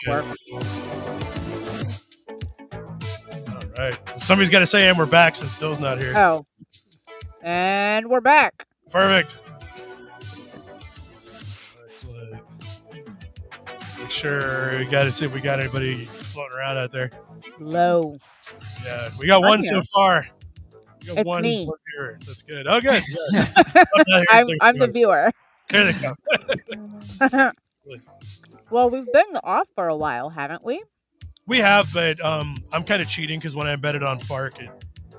work. All right. Somebody's got to say, and we're back since Dill's not here. Oh. And we're back. Perfect. Let's make sure we got to see if we got anybody floating around out there. Low. Yeah, we got one so far. We got It's one me. viewer. That's good. Oh, good. I'm the viewer. There they go. Well, we've been off for a while, haven't we? We have, but I'm kind of cheating because when I embed it on Fark, it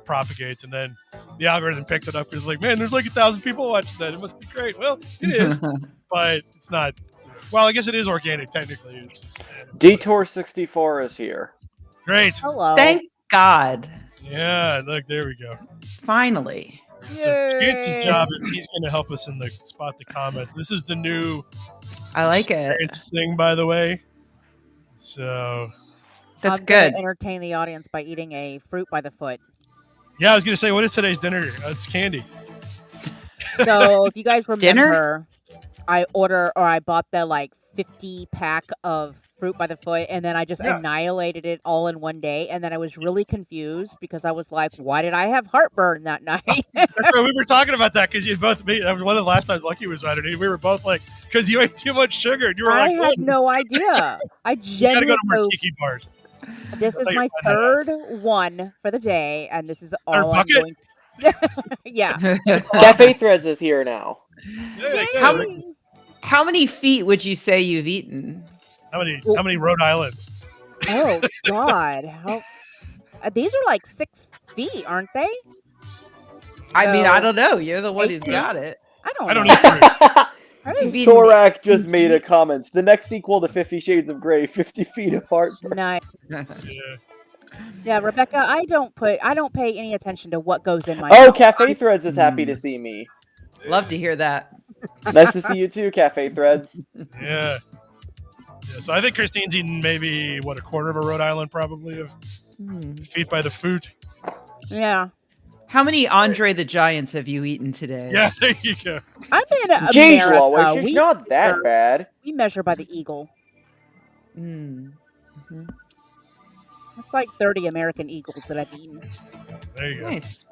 propagates, and then the algorithm picked it up because like, man, there's like 1,000 people watching that. It must be great. Well, it is, but it's not. Well, I guess it is organic technically. It's just Detour64 is here. Great. Hello. Thank God. Yeah, look, there we go. Finally. So Chance's job is he's going to help us in the spot the comments. This is the new I like it. thing, by the way. So that's I'm good. Gonna entertain the audience by eating a fruit by the foot. Yeah, I was going to say, what is today's dinner? It's candy. So if you guys remember, Dinner? I bought the like 50-pack of fruit by the foot, and then I just annihilated it all in one day. And then I was really confused because I was like, why did I have heartburn that night? That's right. We were talking about that because you both. That was one of the last times Lucky was on it. We were both like, because you ate too much sugar. And you were I like, had no idea. I you gotta go to more genuinely. tiki bars. This is my third one for the day, and this is all I'm going to. Yeah. Cafe Threads is here now. Yeah, How many feet would you say you've eaten? How many Rhode Islands? Oh God! These are like 6 feet, aren't they? I mean, I don't know. You're the one who's got it. I don't know. Torak just made a comment. The next sequel to 50 Shades of Grey, 50 feet of heartburn. Nice. Yeah, Rebecca, I don't pay any attention to what goes in my Oh, mouth. Cafe Threads is happy to see me. Love to hear that. Nice to see you too, Cafe Threads. Yeah. So I think Christine's eaten maybe, a quarter of a Rhode Island probably of feet by the foot. Yeah. How many Andre the Giants have you eaten today? Yeah, there you go. I'm in America. Jeez, she's not that bad. We measure by the eagle. Mm-hmm. It's like 30 American eagles that I've eaten. There you go. Nice.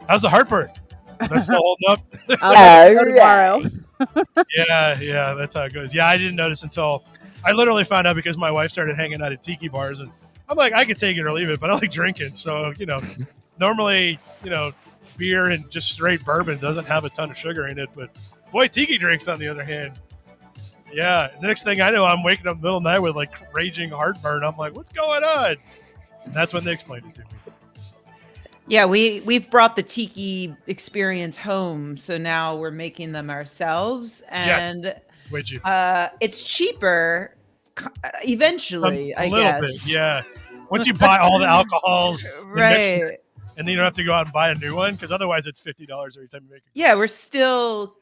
How's the heartburn? That's still holding up? I'll go tomorrow. Yeah, that's how it goes. Yeah, I didn't notice until I literally found out because my wife started hanging out at tiki bars, and I'm like, I could take it or leave it, but I like drinking. So, normally, beer and just straight bourbon doesn't have a ton of sugar in it, but boy, tiki drinks on the other hand. Yeah, the next thing I know, I'm waking up in the middle of the night with like raging heartburn. I'm like, what's going on? And that's when they explained it to me. Yeah, we've brought the tiki experience home, so now we're making them ourselves, and it's cheaper eventually. I guess a little bit, yeah. Once you buy all the alcohols, right, and then you don't have to go out and buy a new one because otherwise it's $50 every time you make it. Yeah, we're still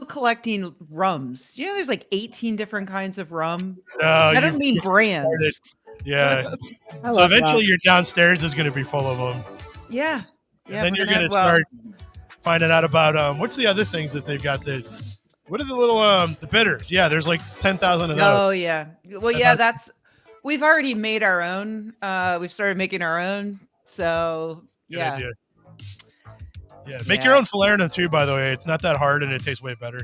collecting rums. There's like 18 different kinds of rum. I don't mean brands. Yeah. So eventually your downstairs is going to be full of them. Yeah. And then you're going to start finding out about what's the other things that they've got what are the little the bitters? Yeah, there's like 10,000 of those. Oh yeah. Well, yeah, we've already made our own. We've started making our own. So Good idea. Yeah, make your own falernum too. By the way, it's not that hard and it tastes way better.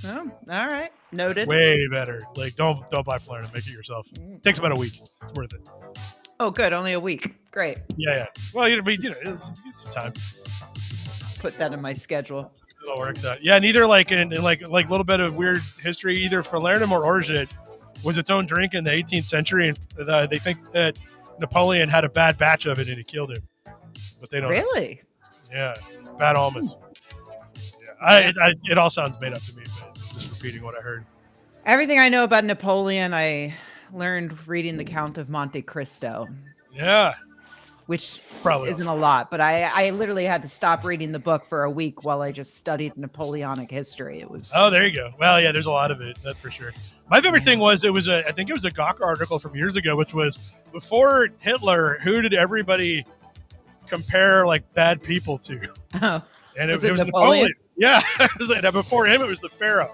Oh, all right, noted. Way better. Like don't buy falernum. Make it yourself. It takes about a week. It's worth it. Oh, good. Only a week. Great. Yeah. Well, it's some time. Put that in my schedule. It all works out. Yeah, and either like a little bit of weird history, either falernum or orgeat was its own drink in the 18th century, and they think that Napoleon had a bad batch of it and it killed him. But they don't. Really? Yeah, bad almonds. Yeah, it all sounds made up to me, but just repeating what I heard. Everything I know about Napoleon, I learned reading The Count of Monte Cristo. Yeah. Which probably isn't a lot, but I literally had to stop reading the book for a week while I just studied Napoleonic history. It was there you go. Well, yeah, there's a lot of it, that's for sure. My favorite thing was I think it was a Gawker article from years ago, which was before Hitler, who did everybody compare like bad people to? Oh, and it was Napoleon. Yeah, before him it was the Pharaoh.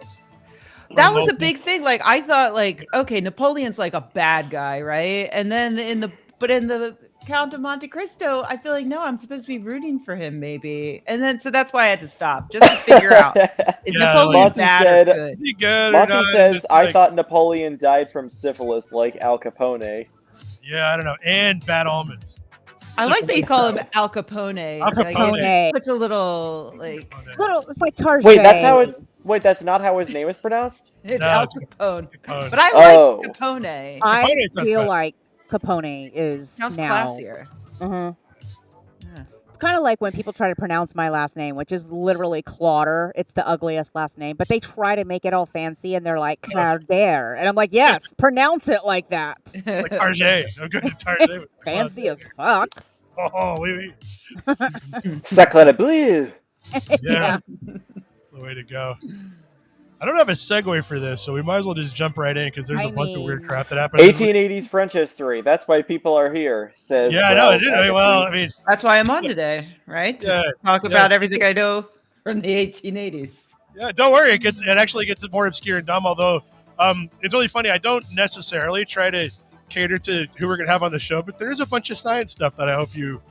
That was a big thing. Like I thought, like, okay, Napoleon's like a bad guy, right? And then in the Count of Monte Cristo, I feel like no, I'm supposed to be rooting for him, maybe. And then so that's why I had to stop just to figure out is Napoleon bad or good? Is he good Monty or not? says, I thought Napoleon died from syphilis like Al Capone. Yeah, I don't know. And bad almonds. I like that you call him Al Capone. Al Capone. Like, it's a little like it's like Tarzan. Wait, that's not how his name is pronounced? It's Al Capone. Capone. But I like Capone. I feel like Capone is sounds now classier. Yeah. It's kind of like when people try to pronounce my last name, which is literally Clauder. It's the ugliest last name, but they try to make it all fancy, and they're like Clauder, and I'm like, yes, pronounce it like that. It's like Tarjay. I'm good at Tarjay. Fancy as fuck. Oh, oui. Sacre bleu. Yeah, that's the way to go. I don't have a segue for this, so we might as well just jump right in because there's a bunch of weird crap that happened. 1880s French history. That's why people are here. Says I know. Well, I mean, that's why I'm on today, right? Yeah, talk about everything I know from the 1880s. Yeah, don't worry. It actually gets more obscure and dumb. Although it's really funny. I don't necessarily try to cater to who we're gonna have on the show, but there's a bunch of science stuff that I hope you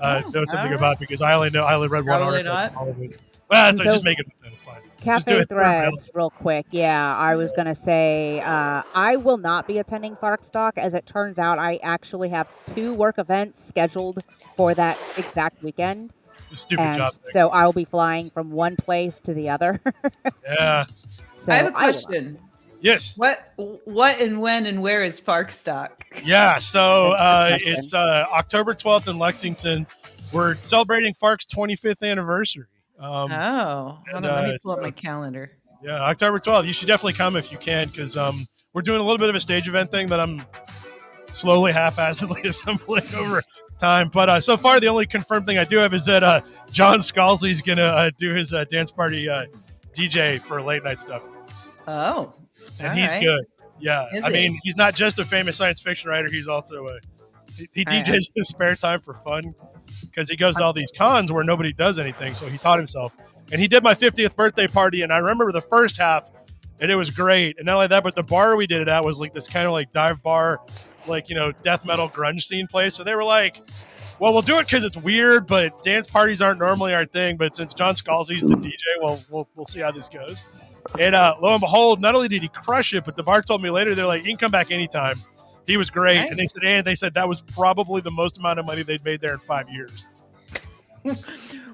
know something about because I only read one article. All of it. Well, just make it. It's fine. Cafe Threads, real quick. Yeah, I was going to say I will not be attending Fark Stock. As it turns out, I actually have 2 work events scheduled for that exact weekend. Stupid job thing. So I'll be flying from one place to the other. Yeah. So I have a question. Yes. What and when and where is Fark Stock? Yeah, so it's October 12th in Lexington. We're celebrating Fark's 25th anniversary. Hold on, let me pull up my calendar. Yeah, October 12th. You should definitely come if you can because we're doing a little bit of a stage event thing that I'm slowly, half-assedly assembling over time. But so far, the only confirmed thing I do have is that John Scalzi's going to do his dance party DJ for late night stuff. Oh. And he's good. Yeah. I mean, he's not just a famous science fiction writer. He's also he DJs in his spare time for fun because he goes to all these cons where nobody does anything. So he taught himself. And he did my 50th birthday party. And I remember the first half, and it was great. And not only that, but the bar we did it at was like this kind of like dive bar, like, death metal grunge scene place. So they were like, well, we'll do it because it's weird, but dance parties aren't normally our thing. But since John Scalzi's the DJ, well, we'll see how this goes. And lo and behold, not only did he crush it, but the bar told me later, they're like, you can come back anytime. He was great. Nice. And they said that was probably the most amount of money they'd made there in 5 years.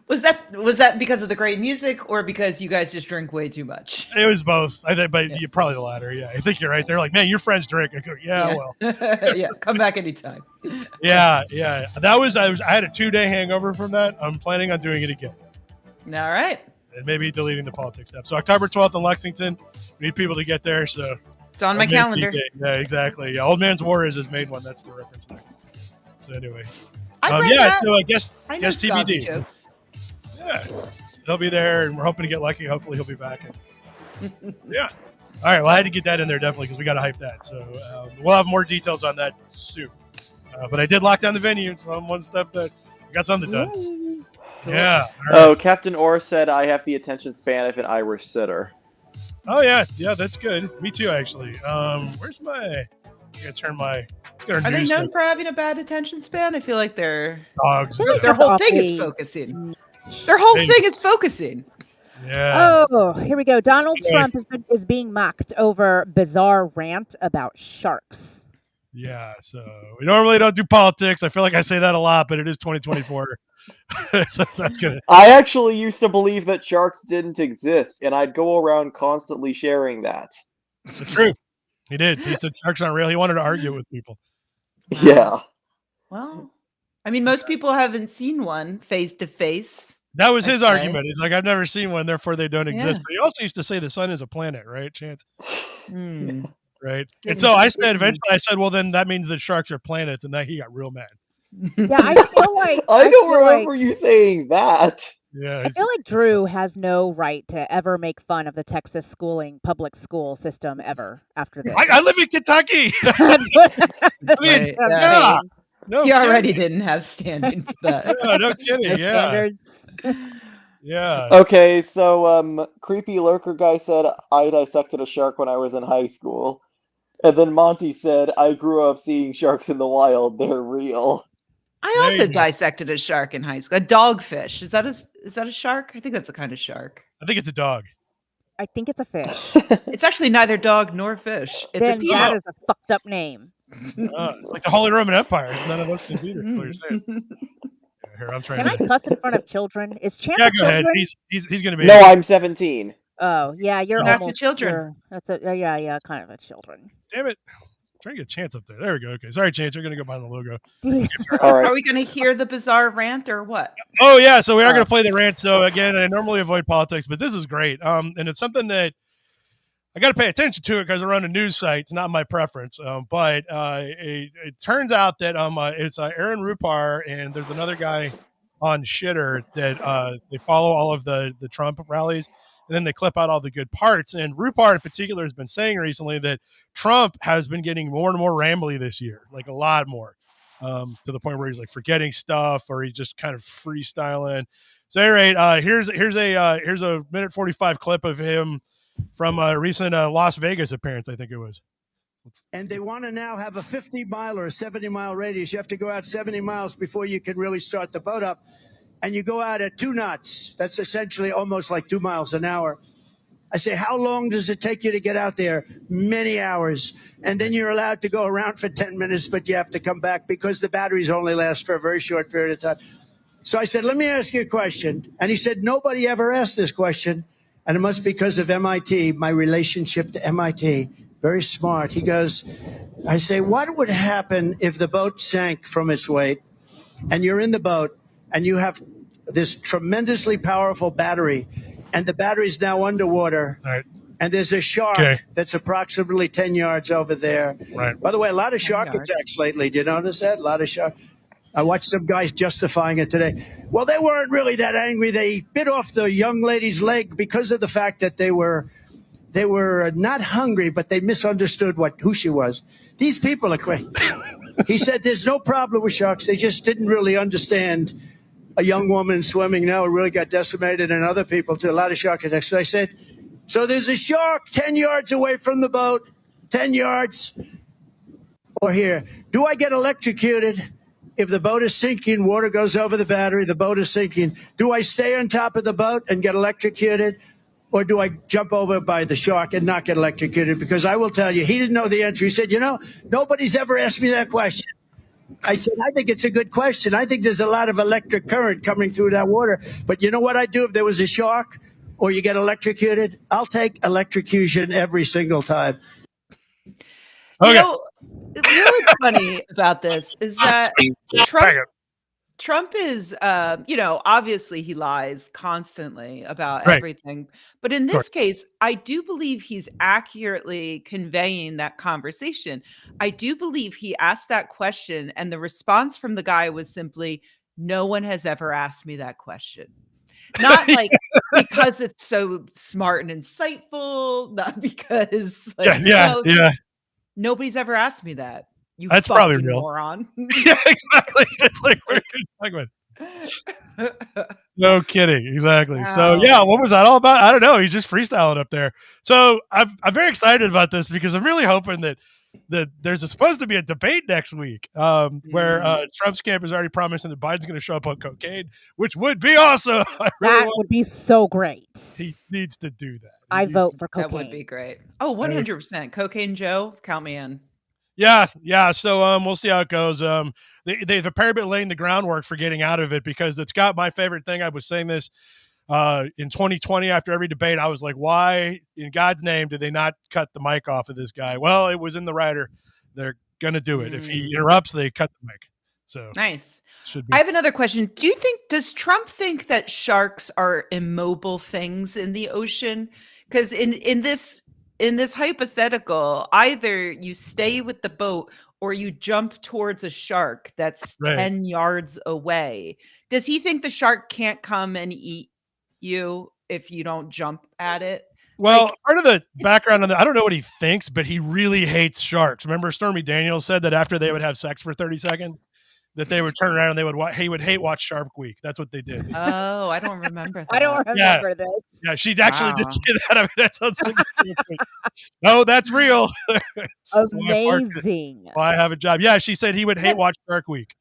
Was that because of the great music or because you guys just drink way too much? It was both. I think, but probably the latter. Yeah, I think you're right. They're like, man, your friends drink. I go, well. Yeah, come back anytime. Yeah. I had a 2-day hangover from that. I'm planning on doing it again. All right. And maybe deleting the politics step. So October 12th in Lexington. We need people to get there. So it's on my calendar. Yeah, exactly. Yeah, Old Man's War is his main one. That's the reference there. So anyway. So I guess TBD. Jokes. Yeah. He'll be there, and we're hoping to get lucky. Hopefully he'll be back. Yeah. All right. Well, I had to get that in there definitely because we got to hype that. So we'll have more details on that soon. But I did lock down the venue, so I'm one step that I got something done. Ooh. Yeah. Right. Oh, Captain Orr said I have the attention span of an Irish sitter. Oh yeah, that's good. Me too, actually. Where's my? I gotta turn my. Are they known for having a bad attention span? I feel like their dogs. Their whole thing is focusing. Their whole thing is focusing. Yeah. Oh, here we go. Donald Trump is being mocked over bizarre rant about sharks. Yeah, so we normally don't do politics. I feel like I say that a lot, but it is 2024. So that's good. I actually used to believe that sharks didn't exist, and I'd go around constantly sharing that. It's true. He did. He said sharks aren't real. He wanted to argue with people. Yeah. Well, I mean, most people haven't seen one face to face. That was his argument. He's like, I've never seen one, therefore they don't exist. But he also used to say the sun is a planet, right? Chance. Right. And so I said, well, then that means that sharks are planets, and that he got real mad. Yeah, I feel like I don't remember you saying that. Yeah, I feel like Drew has no right to ever make fun of the Texas public school system ever after this. I live in Kentucky. Yeah. No, he already didn't have standing for that. No kidding. Yeah. Yeah. Okay, so creepy lurker guy said I dissected a shark when I was in high school, and then Monty said I grew up seeing sharks in the wild. They're real. I also dissected a shark in high school. A dogfish. Is that a shark? I think that's a kind of shark. I think it's a dog. I think it's a fish. It's actually neither dog nor fish. It's then a peanut. that is a fucked up name. It's like the Holy Roman Empire. It's none of those things either. What you're saying. Here, I'm trying. Can I cuss in front of children? Is Champ Yeah, a go ahead. children? He's going to be. No, I'm 17. Oh, yeah, you're That's almost a children. That's a yeah, kind of a children. Damn it. Trying to get Chance up there. There we go. Okay. Sorry, Chance. You're going to go behind the logo. All right. Are we going to hear the bizarre rant or what? Oh, yeah. So we are going to play the rant. So, again, I normally avoid politics, but this is great. And it's something that I got to pay attention to it because I run a news site. It's not my preference. But it turns out that it's Aaron Rupar, and there's another guy on Shitter that they follow all of the Trump rallies, and then they clip out all the good parts. And Rupar in particular has been saying recently that Trump has been getting more and more rambly this year, like a lot more, to the point where he's like forgetting stuff or he's just kind of freestyling. So, at any rate, here's a minute 45 clip of him from a recent Las Vegas appearance, I think it was. And they want to now have a 50-mile or a 70-mile radius. You have to go out 70 miles before you can really start the boat up. And you go out at 2 knots. That's essentially almost like 2 miles an hour. I say, how long does it take you to get out there? Many hours. And then you're allowed to go around for 10 minutes, but you have to come back because the batteries only last for a very short period of time. So I said, let me ask you a question. And he said, nobody ever asked this question. And it must be because of MIT, my relationship to MIT. Very smart. He goes, I say, what would happen if the boat sank from its weight and you're in the boat and you have this tremendously powerful battery and the battery's now underwater and there's a shark that's approximately 10 yards over there. Right. By the way, a lot of shark attacks lately. Did you notice that? A lot of shark. I watched some guys justifying it today. Well, they weren't really that angry. They bit off the young lady's leg because of the fact that they were not hungry, but they misunderstood who she was. These people are crazy. He said there's no problem with sharks. They just didn't really understand a young woman swimming now really got decimated, and other people too. A lot of shark attacks. So I said, so there's a shark 10 yards away from the boat, 10 yards. Or here, do I get electrocuted? If the boat is sinking, water goes over the battery, the boat is sinking. Do I stay on top of the boat and get electrocuted? Or do I jump over by the shark and not get electrocuted? Because I will tell you, he didn't know the answer. He said, nobody's ever asked me that question. I said, I think it's a good question. I think there's a lot of electric current coming through that water. But you know what I'd do if there was a shark or you get electrocuted? I'll take electrocution every single time. Okay. What's funny about this is that Trump is, obviously he lies constantly about everything. But in this case, I do believe he's accurately conveying that conversation. I do believe he asked that question and the response from the guy was simply, no one has ever asked me that question. Not like because it's so smart and insightful, not because nobody's ever asked me that. That's probably real. Moron. Yeah, exactly. It's like we're good segment. No kidding. Exactly. Wow. So what was that all about? I don't know. He's just freestyling up there. So I'm very excited about this because I'm really hoping that there's supposed to be a debate next week where Trump's camp is already promising that Biden's going to show up on cocaine, which would be awesome. That would be so great. He needs to do that. I vote for cocaine. That would be great. Oh, 100%. Cocaine Joe, count me in. Yeah. So we'll see how it goes. They've apparently been laying the groundwork for getting out of it because it's got my favorite thing. I was saying this in 2020 after every debate. I was like, why in God's name did they not cut the mic off of this guy? Well, it was in the rider. They're going to do it. If he interrupts, they cut the mic. So nice. I have another question. Does Trump think that sharks are immobile things in the ocean? Because in this hypothetical, either you stay with the boat or you jump towards a shark that's 10 yards away. Does he think the shark can't come and eat you if you don't jump at it? Well, part of the background on that, I don't know what he thinks, but he really hates sharks. Remember Stormy Daniels said that after they would have sex for 30 seconds, that they would turn around and he would hate watch Shark Week. That's what they did. Oh, I don't remember that. I don't remember this. Yeah, she actually did say that. I mean, that sounds like no, that's real. Amazing. I have a job. Yeah, she said he would hate watch Shark Week.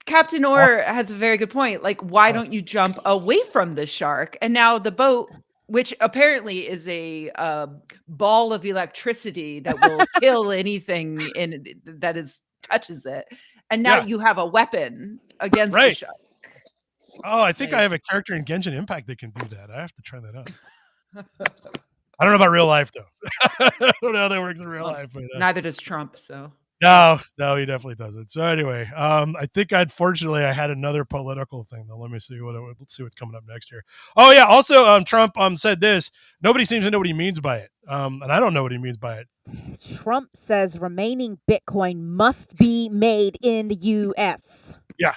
Captain Orr has a very good point. Like, why don't you jump away from the shark? And now the boat, which apparently is a ball of electricity that will kill anything that touches it. And now you have a weapon against the shark. Oh, I think I have a character in Genshin Impact that can do that. I have to try that out. I don't know about real life, though. I don't know how that works in real life. But, neither does Trump, so. No, he definitely doesn't. So anyway, I think unfortunately I had another political thing, though. Let's see what's coming up next here. Oh, yeah. Also, Trump said this. Nobody seems to know what he means by it. And I don't know what he means by it. Trump says remaining Bitcoin must be made in the U.S. Yeah.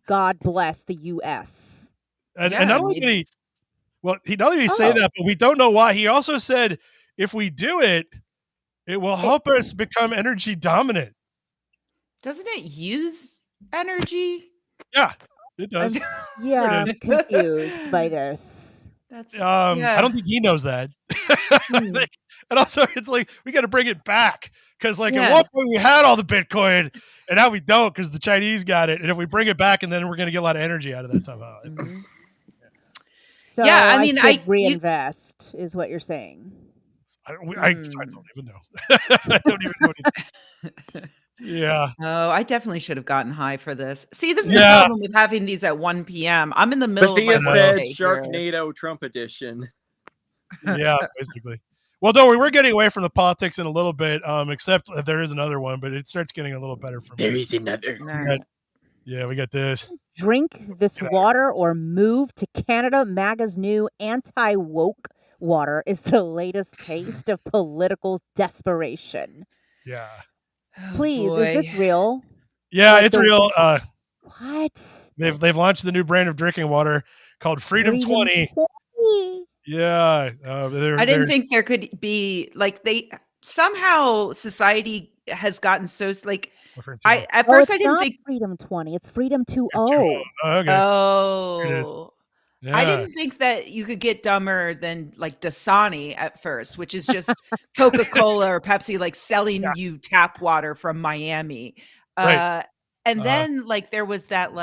God bless the U.S. And not only did he not only say that, but we don't know why. He also said if we do it, it will help us become energy dominant. Doesn't it use energy? Yeah, it does. Yeah, I'm confused by this. I don't think he knows that. And also, it's like we got to bring it back because, at one point we had all the Bitcoin, and now we don't because the Chinese got it. And if we bring it back, and then we're going to get a lot of energy out of that somehow. Mm-hmm. So I mean, I reinvest is what you're saying. I don't even know. I don't even know. Yeah. Oh, I definitely should have gotten high for this. See, this is the problem with having these at 1 p.m. I'm in the middle of my workday. Sharknado Trump edition. Yeah, basically. Well, don't worry, we're getting away from the politics in a little bit, except if there is another one, but it starts getting a little better for me. There is another. Yeah, we got this. Drink this water or move to Canada. MAGA's new anti-woke water is the latest taste of political desperation. Yeah. Please, is this real? Yeah, it's real. What? They've launched the new brand of drinking water called Freedom 20. Yeah. I didn't think there could be somehow society has gotten so at first I didn't think Freedom 20. It's Freedom 20. Okay. Oh. Yeah. I didn't think that you could get dumber than Dasani at first, which is just Coca-Cola or Pepsi selling you tap water from Miami. Right. And then there was that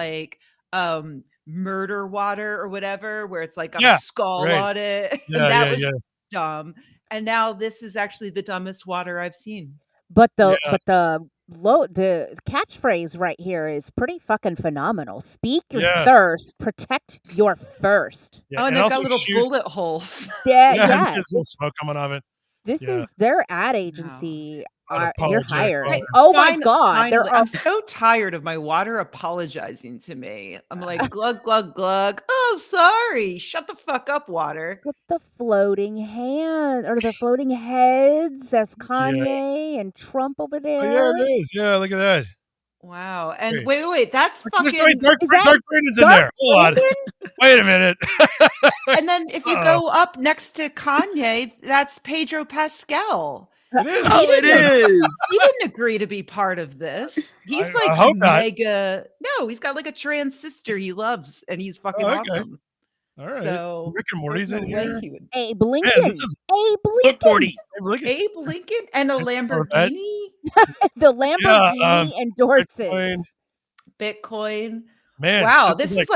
murder water or whatever where it's a skull on it. Yeah, and that was dumb. And now this is actually the dumbest water I've seen. But the catchphrase right here is pretty fucking phenomenal. Speak your thirst, protect your first. Yeah, and they've got little bullet holes. Yeah. There's some smoke coming off it. This is their ad agency. You're hired. Hey, my God. I'm so tired of my water apologizing to me. I'm like, glug, glug, glug. Oh, sorry. Shut the fuck up, water. With the floating hand or the floating heads. That's Kanye and Trump over there. Oh, yeah, it is. Yeah, look at that. Wow. And wait. That's fucking... Dark Brandon's in there. Hold on. Wait a minute. And then if you go up next to Kanye, that's Pedro Pascal. It is. It is. He didn't agree to be part of this. He's mega. No, he's got a trans sister he loves, and he's fucking awesome. All right. So Rick and Morty's in here. Abe Lincoln. Abe Morty. Abe Lincoln and a Lamborghini. The Lamborghini endorses Bitcoin. Man, wow, this is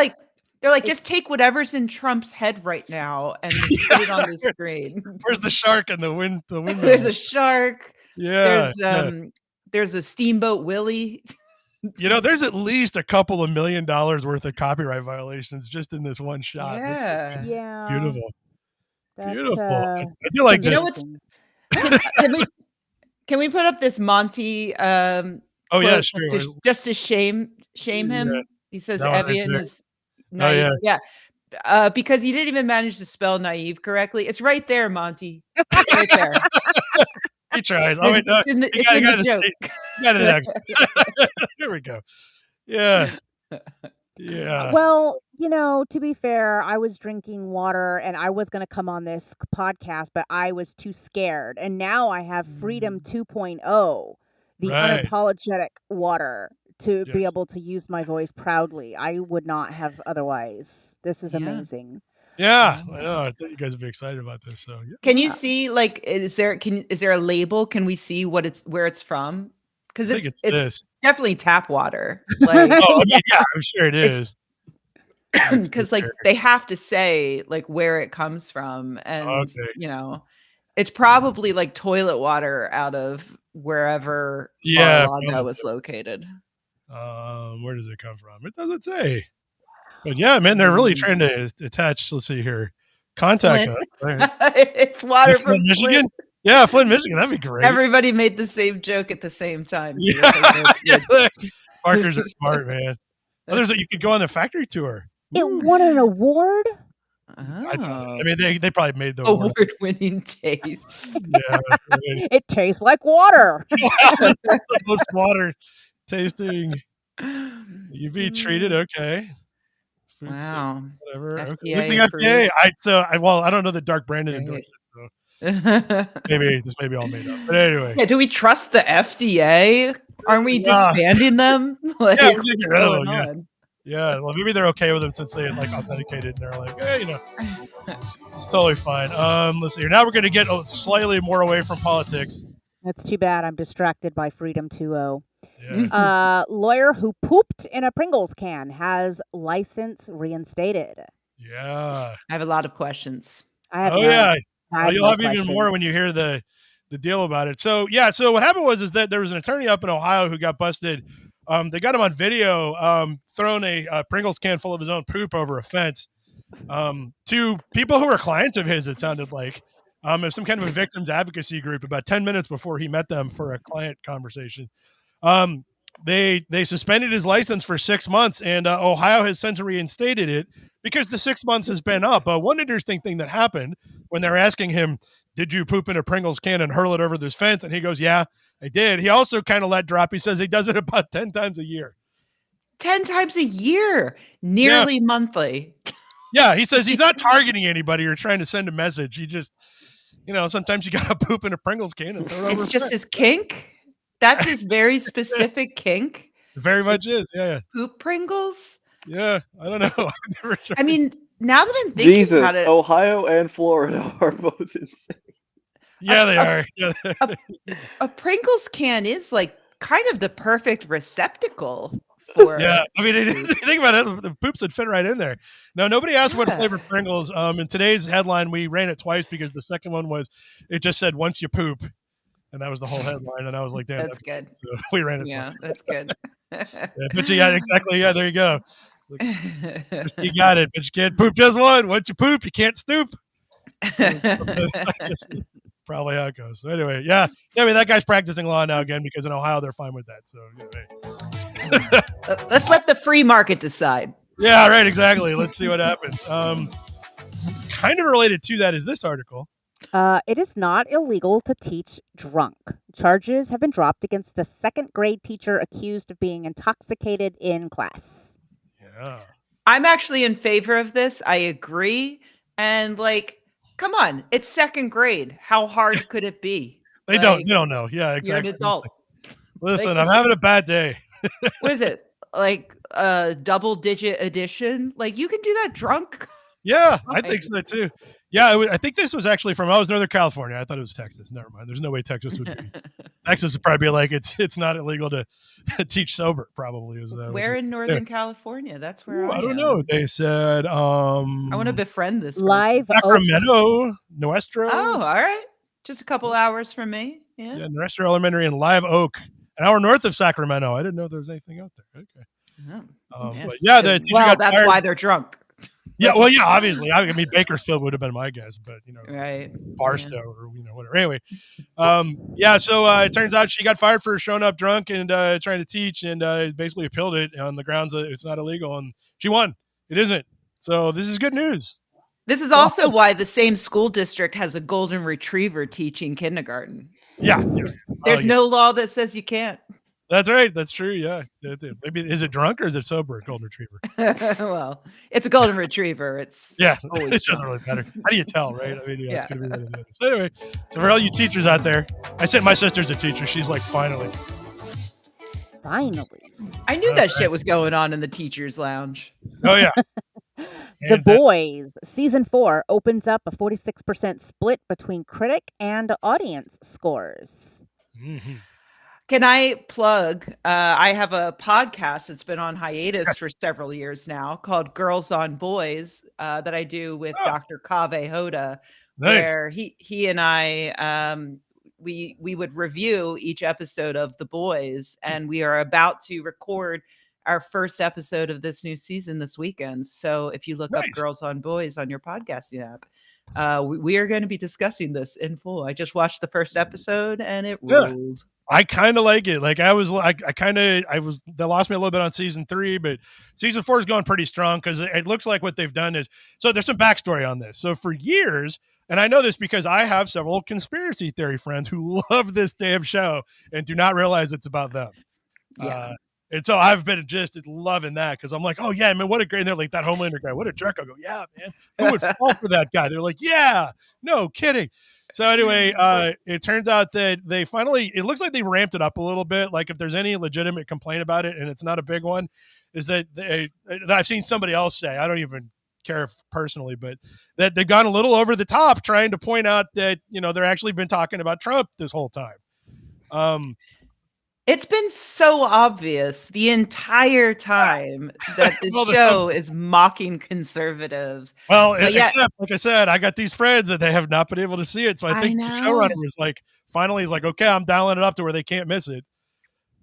they're just take whatever's in Trump's head right now and put it on the screen. Where's the shark and the wind? There's a shark. Yeah. There's a Steamboat Willie. There's at least a couple of $1 million worth of copyright violations just in this one shot. Yeah. Yeah. Beautiful. That's, Beautiful. I feel like this. Can we put up this Monty? Oh yeah, sure. Just to shame him. Yeah. He says Evian is naive. Oh, yeah. Because he didn't even manage to spell naive correctly. It's right there, Monty. Right there. He tries. Oh wait, no. It's in the joke. Got it next. Here we go. Yeah. Yeah. Well, to be fair, I was drinking water and I was going to come on this podcast, but I was too scared. And now I have Freedom 2.0, the unapologetic water to be able to use my voice proudly. I would not have otherwise. This is amazing. Yeah, I know. I thought you guys would be excited about this. So, Can you see, like, is there a label? Can we see where it's from? Because it's definitely tap water. Like, I'm sure it is. Because like they have to say like where it comes from, and it's probably like toilet water out of wherever Mar-a-Lago was located. Where does it come from? It doesn't say. But yeah, man, they're really trying to attach. Let's see here, contact us. Right? It's water from Flint, Michigan. Yeah, Flint, Michigan. That'd be great. Everybody made the same joke at the same time. Parkers are smart, man. Others that you could go on the factory tour. It won an award. I mean, they probably made the award-winning taste. It tastes like water. That's the most water tasting. UV treated, okay. Food wow. Whatever. FDA okay. FDA. I don't know the Dark Brandon endorsed it, so maybe this may be all made up. But anyway. Yeah, do we trust the FDA? Aren't we disbanding them? Like, yeah, we're get rid of them. Yeah, well, maybe they're okay with them since they like authenticated and they're like, it's totally fine. Let's see here. Now we're going to get slightly more away from politics. That's too bad. I'm distracted by Freedom 2.0. Yeah. Lawyer who pooped in a Pringles can has license reinstated. Yeah. I have a lot of questions. You'll have even more when you hear the deal about it. So what happened was that there was an attorney up in Ohio who got busted. They got him on video throwing a Pringles can full of his own poop over a fence to people who were clients of his, it sounded like. It was some kind of a victims advocacy group about 10 minutes before he met them for a client conversation. They suspended his license for 6 months, and Ohio has since reinstated it because the 6 months has been up. One interesting thing that happened when they're asking him, did you poop in a Pringles can and hurl it over this fence? And he goes, yeah, I did. He also kind of let drop. He says he does it about 10 times a year. 10 times a year, nearly monthly. Yeah, he says he's not targeting anybody or trying to send a message. He just, sometimes you got to poop in a Pringles can and throw it over. It's just his kink. That's his very specific kink. It very much is. Yeah. Poop Pringles. Yeah, I don't know. I've never tried. I mean, now that I'm thinking about it, Ohio and Florida are both insane. Yeah, they are. A Pringles can is like kind of the perfect receptacle for. Yeah, I mean, it is. If you think about it, the poops would fit right in there. No, nobody asked what flavor Pringles. In today's headline, we ran it twice because the second one it just said once you poop, and that was the whole headline. And I was like, damn, that's good. So we ran it twice. That's good. But you got exactly. Yeah, there you go. You got it. But you can't poop just one. Once you poop, you can't stoop. Probably how it goes. So anyway, yeah. So, I mean, that guy's practicing law now again because in Ohio they're fine with that. So let's let the free market decide. Yeah, right. Exactly. Let's see what happens. Kind of related to that is this article. It is not illegal to teach drunk. Charges have been dropped against a second grade teacher accused of being intoxicated in class. Yeah. I'm actually in favor of this. I agree. And come on, it's second grade. How hard could it be? They don't know. Yeah, exactly. You're an adult. Listen, I'm having a bad day. What is it? Like a double-digit addition? Like you can do that drunk? Yeah, I think so too. Yeah, I think this was actually from Northern California. I thought it was Texas. Never mind. There's no way Texas would be. Texas would probably be like it's not illegal to teach sober. Probably is. Where in Northern California? That's where I don't know. They said. I want to befriend this. Live Sacramento, Nuestro. Oh, all right. Just a couple hours from me. Yeah. Nuestro Elementary in Live Oak, an hour north of Sacramento. I didn't know there was anything out there. Okay. But that's why they're drunk. Yeah, well, yeah, obviously. I mean, Bakersfield would have been my guess, but right, Barstow or whatever. Anyway, so it turns out she got fired for showing up drunk and trying to teach, and basically appealed it on the grounds that it's not illegal, and she won. It isn't. So this is good news. This is also why the same school district has a golden retriever teaching kindergarten. Yeah, there's no law that says you can't. That's right. That's true. Yeah. Maybe is it drunk or is it sober? Golden retriever. Well, it's a golden retriever. It's it doesn't really matter. How do you tell, right? I mean, it's gonna be one of the others. So anyway, so for all you teachers out there, I sent my sister's a teacher. She's like, finally. Finally. I knew that shit was going on in the teacher's lounge. Oh, yeah. The Boys, Season 4, opens up a 46% split between critic and audience scores. Mm-hmm. Can I plug? I have a podcast that's been on hiatus for several years now called Girls on Boys that I do with Dr. Kaveh Hoda, where he and I we would review each episode of The Boys, and we are about to record our first episode of this new season this weekend. So if you look up Girls on Boys on your podcasting app, we are going to be discussing this in full. I just watched the first episode and it ruled. I kind of like it. Like they lost me a little bit on season 3, but season 4 is going pretty strong because it looks like what they've done is, so there's some backstory on this. So for years, and I know this because I have several conspiracy theory friends who love this damn show and do not realize it's about them. Yeah. And so I've been just loving that because I'm like, oh, yeah, man, what a great, and they're like, that Homelander guy, what a jerk. I go, yeah, man, who would fall for that guy? They're like, yeah, no kidding. So anyway, it turns out that they finally, it looks like they ramped it up a little bit. Like if there's any legitimate complaint about it, and it's not a big one, is that I've seen somebody else say, I don't even care personally, but that they've gone a little over the top trying to point out that, they're actually been talking about Trump this whole time. It's been so obvious the entire time that the show is mocking conservatives. Well, except, like I said, I got these friends that they have not been able to see it. So I think the showrunner was like, finally, he's like, okay, I'm dialing it up to where they can't miss it.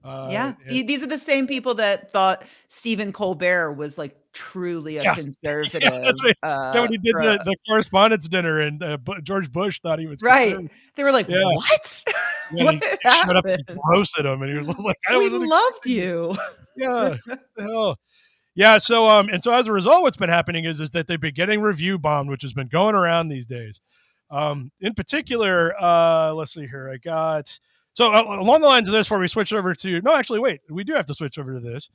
These are the same people that thought Stephen Colbert was like truly a conservative. Yeah, that's right. When he did the correspondence dinner and George Bush thought he was right. They were like, what? Yeah, he showed up and roasted him, and he was like, "We loved you." Yeah, the hell. Yeah. So, and so as a result, what's been happening is that they've been getting review bombed, which has been going around these days. In particular, let's see here. I got along the lines of this, before we switch over to we do have to switch over to this.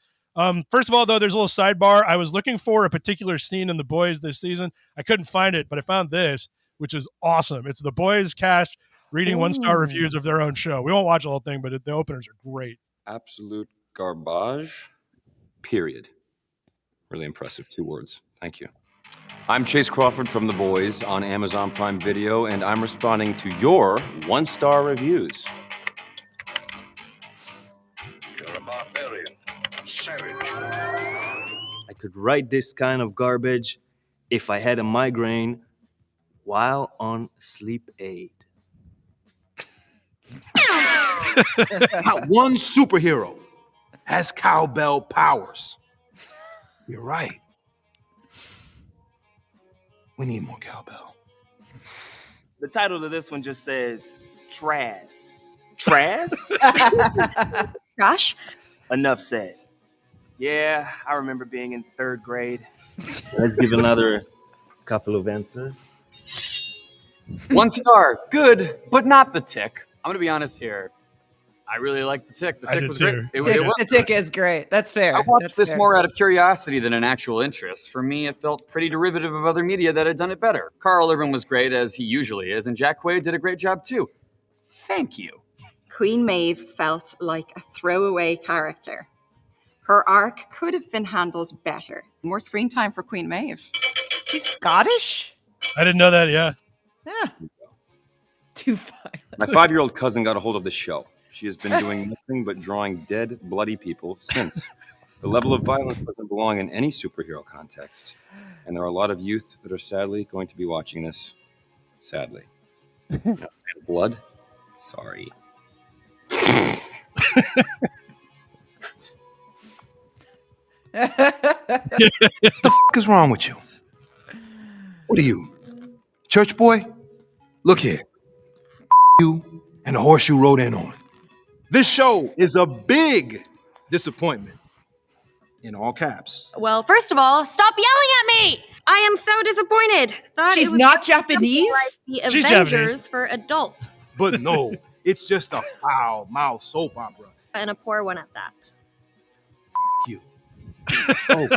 First of all, though, there's a little sidebar. I was looking for a particular scene in The Boys this season. I couldn't find it, but I found this, which is awesome. It's The Boys cast reading 1-star reviews of their own show. We won't watch the whole thing, but the openers are great. Absolute garbage, period. Really impressive. 2 words. Thank you. I'm Chase Crawford from The Boys on Amazon Prime Video, and I'm responding to your 1-star reviews. You're a barbarian. Savage. I could write this kind of garbage if I had a migraine while on sleep aid. Not one superhero has cowbell powers. You're right. We need more cowbell. The title of this one just says Trash. Trash? Trash? Enough said. Yeah, I remember being in 3rd grade. Let's give another couple of answers. 1 star, good, but not The Tick. I'm going to be honest here. I really like The Tick. The Tick was great. The Tick is great. That's fair. I watched this more out of curiosity than an actual interest. For me, it felt pretty derivative of other media that had done it better. Carl Urban was great, as he usually is, and Jack Quaid did a great job, too. Thank you. Queen Maeve felt like a throwaway character. Her arc could have been handled better. More screen time for Queen Maeve. She's Scottish? I didn't know that, yeah. Too violent. My 5-year-old cousin got a hold of the show. She has been doing nothing but drawing dead, bloody people since. The level of violence doesn't belong in any superhero context. And there are a lot of youth that are sadly going to be watching this. Sadly. Blood? Sorry. What the f*** is wrong with you? What are you, church boy? Look here. You and the horse you rode in on. This show is a big disappointment. In all caps. Well, first of all, stop yelling at me! I am so disappointed. She's not Japanese? Like the She's Avengers Japanese. for adults. But no, it's just a foul-mouthed soap opera. And a poor one at that. You. Oh.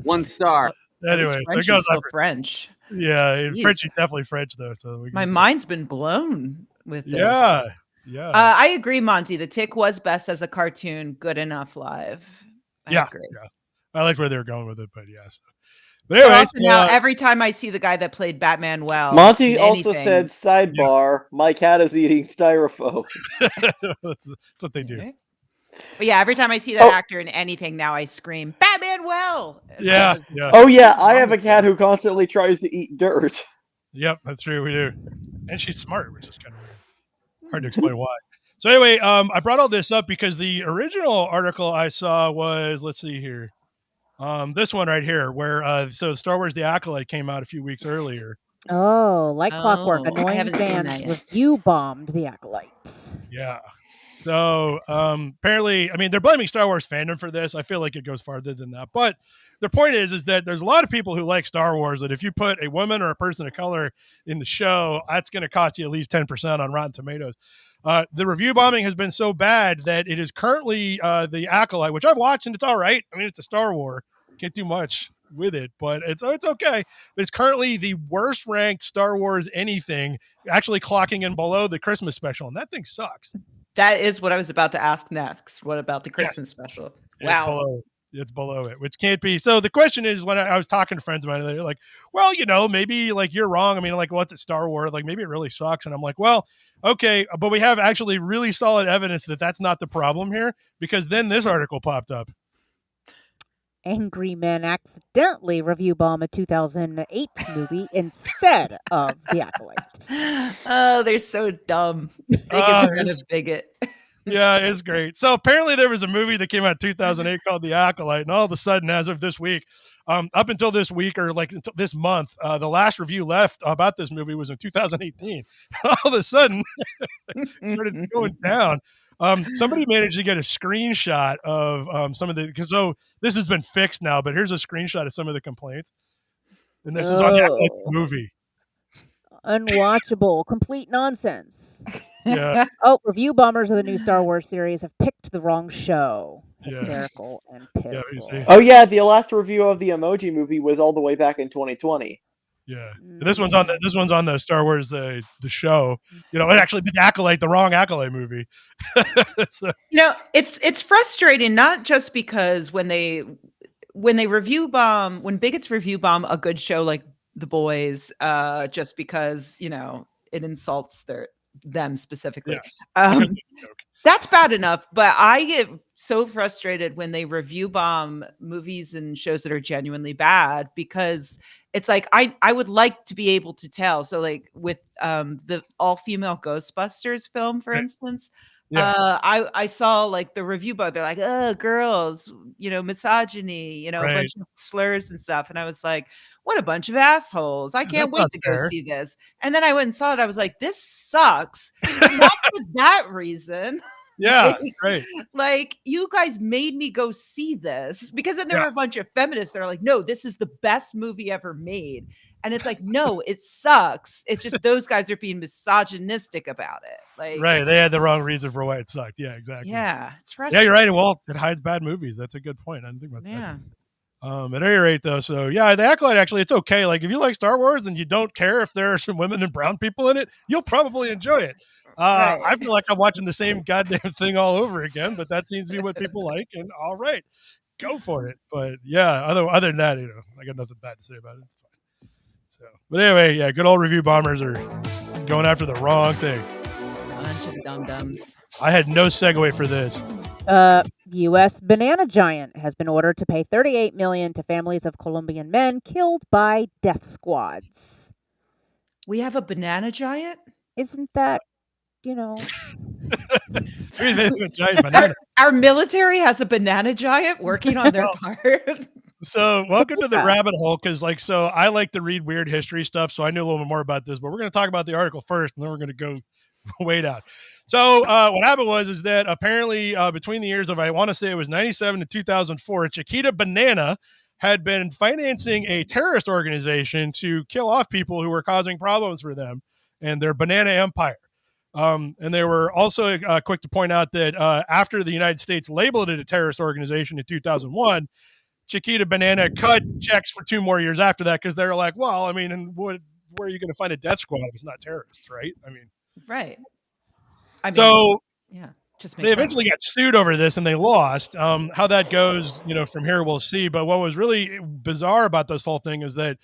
1 star. Anyway, so it goes so up. French. Yeah, Jeez. French is definitely French, though. So My mind's been blown with this. Yeah. Yeah. I agree, Monty. The Tick was best as a cartoon, good enough live. I agree. Yeah. I liked where they were going with it, but yes. But anyway, so now every time I see the guy that played Batman Monty also said, sidebar, my cat is eating styrofoam. That's what they do. But yeah, every time I see that actor in anything now, I scream, Batman well! Yeah. Oh yeah, I have a cat who constantly tries to eat dirt. Yep, that's true. We do. And she's smart, which is kind of weird. Hard to explain why. So anyway, I brought all this up because the original article I saw was, let's see here. This one right here, where so Star Wars The Acolyte came out a few weeks earlier. Oh, like clockwork, I annoying haven't seen that fans yet. review bombed The Acolyte. Yeah. So apparently, I mean, they're blaming Star Wars fandom for this. I feel like it goes farther than that. But the point is that there's a lot of people who like Star Wars that if you put a woman or a person of color in the show, that's going to cost you at least 10% on Rotten Tomatoes. The review bombing has been so bad that it is currently The Acolyte, which I've watched, and it's all right. I mean, it's a Star Wars. Can't do much with it, but it's okay. But it's currently the worst ranked Star Wars anything, actually clocking in below the Christmas special, and that thing sucks. That is what I was about to ask next. What about the Christmas special? Wow. It's below it, which can't be. So the question is, when I was talking to friends of mine, they're like, well, maybe like you're wrong. I mean, like, what's it, Star Wars? Like, maybe it really sucks. And I'm like, well, okay, but we have actually really solid evidence that that's not the problem here, because then this article popped up. Angry men accidentally review bomb a 2008 movie instead of The Acolyte. Oh, they're so dumb. Biggest bigot. Yeah, it's great. So apparently there was a movie that came out in 2008 called The Acolyte, and all of a sudden, as of this week, up until this week or like until this month, the last review left about this movie was in 2018. All of a sudden, it started going down. Somebody managed to get a screenshot of some of the, because this has been fixed now, but here's a screenshot of some of the complaints, and this is on the Acolyte movie. Unwatchable, complete nonsense. Yeah. Oh, review bombers of the new Star Wars series have picked the wrong show. Hysterical and pitiful. Oh yeah, the last review of the Emoji Movie was all the way back in 2020. Yeah, this one's on the Star Wars the show. Actually, the Acolyte, the wrong Acolyte movie. It's frustrating, not just because when review bomb, when bigots review bomb a good show like The Boys, just because it insults them specifically. That's bad enough, but I get so frustrated when they review bomb movies and shows that are genuinely bad, because it's like I would like to be able to tell. So like with the all-female Ghostbusters film, for instance, I saw like the review bomb. They're like, oh, girls, misogyny, a bunch of slurs and stuff. And I was like, what a bunch of assholes. I can't wait to go see this. And then I went and saw it. I was like, this sucks. Not for that reason. Yeah, right. Like, you guys made me go see this, because then there were a bunch of feminists that are like, no, this is the best movie ever made. And it's like, no, it sucks. It's just those guys are being misogynistic about it. Like, right. They had the wrong reason for why it sucked. Yeah, exactly. Yeah. It's frustrating. Yeah, you're right. Well, it hides bad movies. That's a good point. I didn't think about that. At any rate, though, so yeah, The Acolyte, actually, it's okay. Like, if you like Star Wars and you don't care if there are some women and brown people in it, you'll probably enjoy it. I feel like I'm watching the same goddamn thing all over again, but that seems to be what people like, and all right, go for it. But yeah, other than that, I got nothing bad to say about it. It's fine. So, but anyway, yeah, good old review bombers are going after the wrong thing. Bunch of dum-dums. I had no segue for this. U.S. banana giant has been ordered to pay $38 million to families of Colombian men killed by death squads. We have a banana giant? Isn't that, giant banana. Our military has a banana giant working on their part. So welcome to the rabbit hole, because I like to read weird history stuff, so I knew a little bit more about this, but we're going to talk about the article first, and then we're going to go way down. So what happened was that apparently between the years of, I want to say it was 97 to 2004, Chiquita Banana had been financing a terrorist organization to kill off people who were causing problems for them and their banana empire. And they were also quick to point out that after the United States labeled it a terrorist organization in 2001, Chiquita Banana cut checks for 2 more years after that, because they're like, well, I mean, and where are you going to find a death squad if it's not terrorists, right? I mean, right. just they eventually got sued over this and they lost. How that goes, from here we'll see. But what was really bizarre about this whole thing is that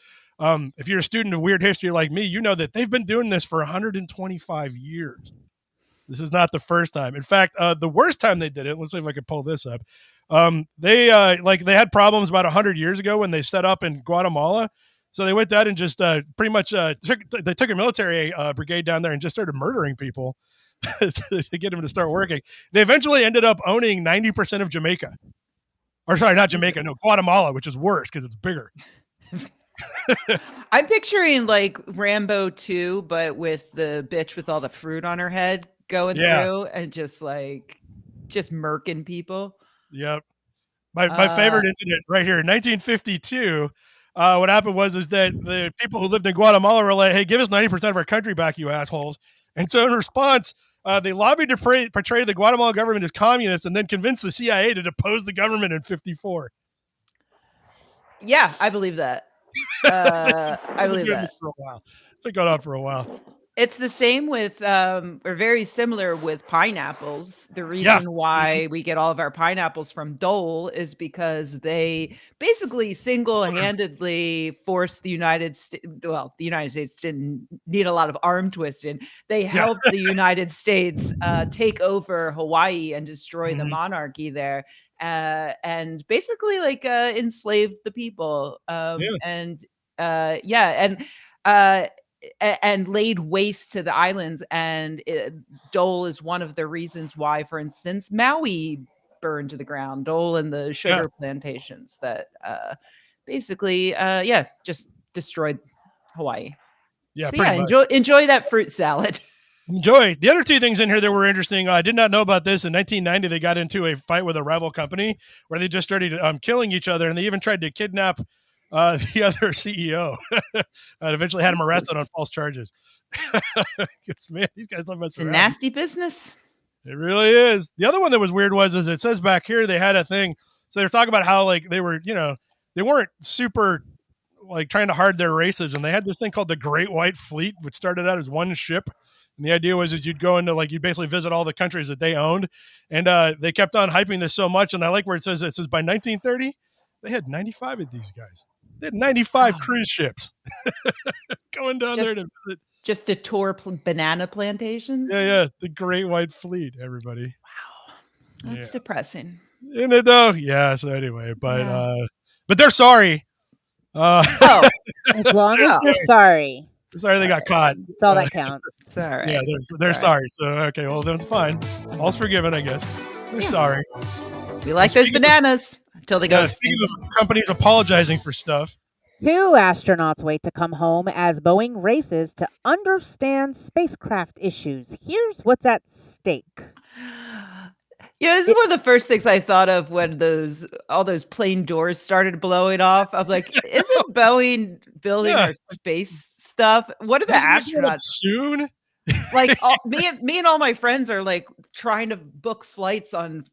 if you're a student of weird history like me, you know that they've been doing this for 125 years. This is not the first time. In fact, the worst time they did it, let's see if I can pull this up. They had problems about 100 years ago when they set up in Guatemala. So they went down and just pretty much they took a military brigade down there and just started murdering people to get them to start working. They eventually ended up owning 90% of Jamaica. Or sorry, not Jamaica, no, Guatemala, which is worse because it's bigger. I'm picturing like Rambo 2, but with the bitch with all the fruit on her head going through and just murking people. Yep. My favorite incident right here in 1952. What happened was that the people who lived in Guatemala were like, "Hey, give us 90% of our country back, you assholes." And so in response, they lobbied to portray the Guatemalan government as communist and then convinced the CIA to depose the government in 1954. Yeah, I believe that. I believe that. This for a while. It's been going on for a while. It's the same with, or very similar with pineapples. The reason why we get all of our pineapples from Dole is because they basically single-handedly forced the United States. Well, the United States didn't need a lot of arm twisting. They helped the United States take over Hawaii and destroy the monarchy there, and basically enslaved the people. And laid waste to the islands. And Dole is one of the reasons why, for instance, Maui burned to the ground. Dole and the sugar plantations that basically, just destroyed Hawaii. Yeah, so enjoy that fruit salad. Enjoy. The other two things in here that were interesting, I did not know about this. In 1990, they got into a fight with a rival company where they just started killing each other, and they even tried to kidnap the other CEO. And eventually had him arrested on false charges. Man, these guys don't mess around. It's a nasty business. It really is. The other one that was weird was it says back here they had a thing. So they're talking about how they were, they weren't super trying to hide their racism. They had this thing called the Great White Fleet, which started out as one ship. And the idea was that you'd go into you'd basically visit all the countries that they owned. And they kept on hyping this so much. And I like where it says by 1930, they had 95 of these guys. They had 95 cruise ships going down there to visit. Just to tour banana plantations? Yeah. The Great White Fleet, everybody. Wow. That's depressing. Isn't it though? Yeah, so anyway, but they're sorry. As long as they're sorry. Sorry they got caught. That's all that counts. It's all right. Yeah, they're sorry. So, okay, well, then it's fine. All's forgiven, I guess. They're sorry. We like those bananas. Until they go. Speaking of companies apologizing for stuff. 2 astronauts wait to come home as Boeing races to understand spacecraft issues. Here's what's at stake. Yeah, this is one of the first things I thought of when all those plane doors started blowing off. I'm like, isn't Boeing building our space stuff? What are the astronauts soon? Me and all my friends are trying to book flights on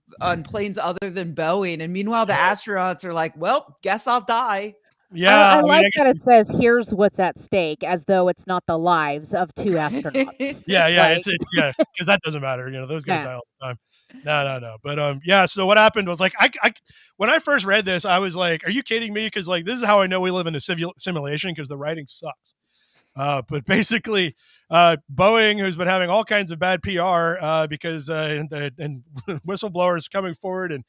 planes other than Boeing, and meanwhile the astronauts are like, well, guess I'll die. Yeah, I like that it says here's what's at stake, as though it's not the lives of 2 astronauts. It's because that doesn't matter. Those guys die all the time. No. But so what happened was I when I first read this, I was like, are you kidding me? Because this is how I know we live in a simulation, because the writing sucks. But basically, Boeing, who's been having all kinds of bad PR because and whistleblowers coming forward and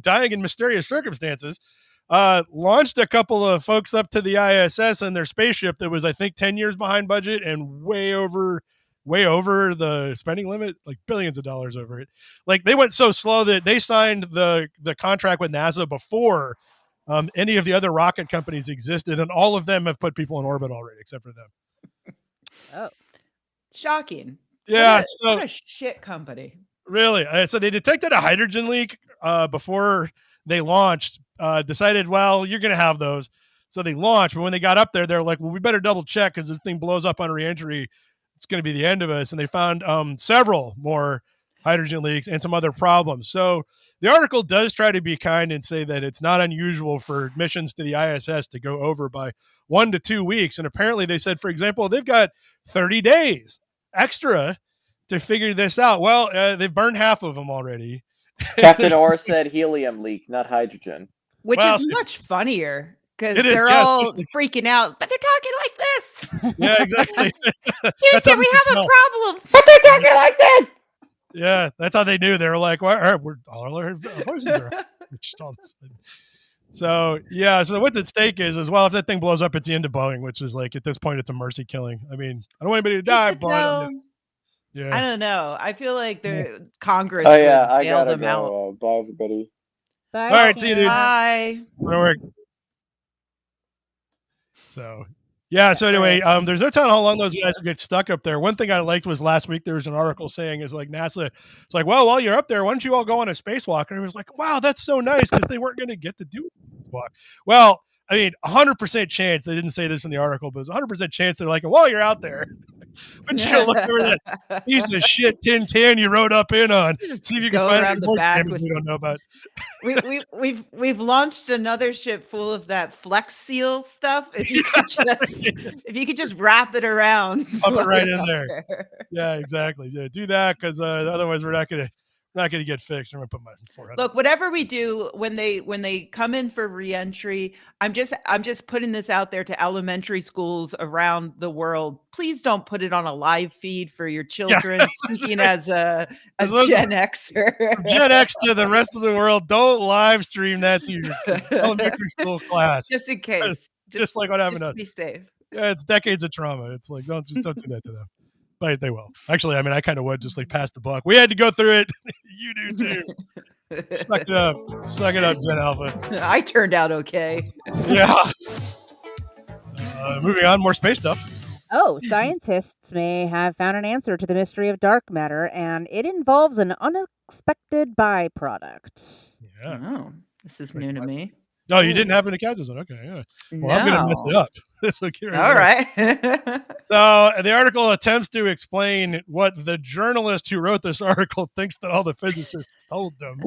dying in mysterious circumstances, launched a couple of folks up to the ISS in their spaceship that was, I think, 10 years behind budget and way over the spending limit, billions of dollars over it. They went so slow that they signed the contract with NASA before any of the other rocket companies existed, and all of them have put people in orbit already, except for them. Oh, shocking! Yeah, what a shit company. Really? So they detected a hydrogen leak before they launched. Decided, well, you're going to have those, so they launched. But when they got up there, they're like, well, we better double check because this thing blows up on reentry. It's going to be the end of us. And they found several more hydrogen leaks and some other problems. So the article does try to be kind and say that it's not unusual for missions to the ISS to go over by 1 to 2 weeks. And apparently they said, for example, they've got 30 days extra to figure this out? Well, they've burned half of them already. Captain Orr said helium leak, not hydrogen. Which is much funnier because they're yeah, all freaking out, but they're talking like this. Yeah, exactly. Houston, we have a problem. But they're talking like that. Yeah, that's how they knew. They were like, well, all our voices are just all of a sudden. So yeah, so what's at stake is well, if that thing blows up, it's the end of Boeing, which is like at this point, it's a mercy killing. I mean, I don't want anybody to die, but I don't know. I feel like the Congress Oh yeah, would I bail gotta them go. out. Bye, everybody. Bye. All right, see you, dude. Bye. So yeah, so anyway, there's no telling how long those guys will get stuck up there. One thing I liked was last week there was an article saying is like NASA, it's like, well, while you're up there, why don't you all go on a spacewalk? And it was like, wow, that's so nice because they weren't going to get to do a spacewalk. Well, I mean, 100% chance, they didn't say this in the article, but there's 100% chance they're like, while you're out there, why don't you go look over that piece of shit tin can you rode up in on, see if you can find around the back with, we don't know about. We've launched another ship full of that Flex Seal stuff. If you could just wrap it around, pump it right in there. Yeah, exactly. Yeah, do that because otherwise we're not gonna get fixed. I'm gonna put my forehead. Look, whatever we do when they come in for reentry, I'm just putting this out there to elementary schools around the world. Please don't put it on a live feed for your children. Yeah. Speaking as a Gen Xer, Gen X to the rest of the world, don't live stream that to your elementary school class, just in case. Just like what happened. Just be safe. Yeah, it's decades of trauma. It's like don't do that to them. But they will. Actually, I mean, I kind of would just like pass the buck. We had to go through it. You do too. Suck it up. Suck it up, Gen Alpha. I turned out okay. Yeah. Moving on, more space stuff. Oh, scientists may have found an answer to the mystery of dark matter, and it involves an unexpected byproduct. Yeah. Oh, this is new to me. No, you didn't happen to catch this one. Okay, yeah. Well, I'm going to mess it up. All right. So the article attempts to explain what the journalist who wrote this article thinks that all the physicists told them.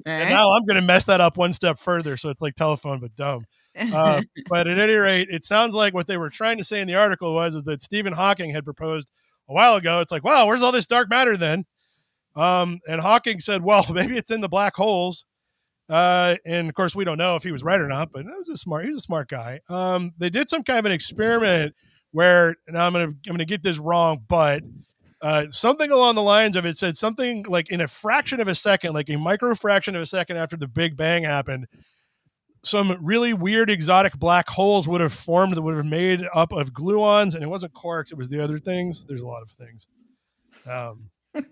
And now I'm going to mess that up one step further. So it's like telephone, but dumb. But at any rate, it sounds like what they were trying to say in the article is that Stephen Hawking had proposed a while ago. It's like, wow, where's all this dark matter then? And Hawking said, well, maybe it's in the black holes. And of course, we don't know if he was right or not, but he was a smart guy. They did some kind of an experiment where, and I'm gonna get this wrong, but something along the lines of it said something like in a fraction of a second, like a micro fraction of a second after the Big Bang happened, some really weird exotic black holes would have formed that would have made up of gluons, and it wasn't quarks, it was the other things. There's a lot of things.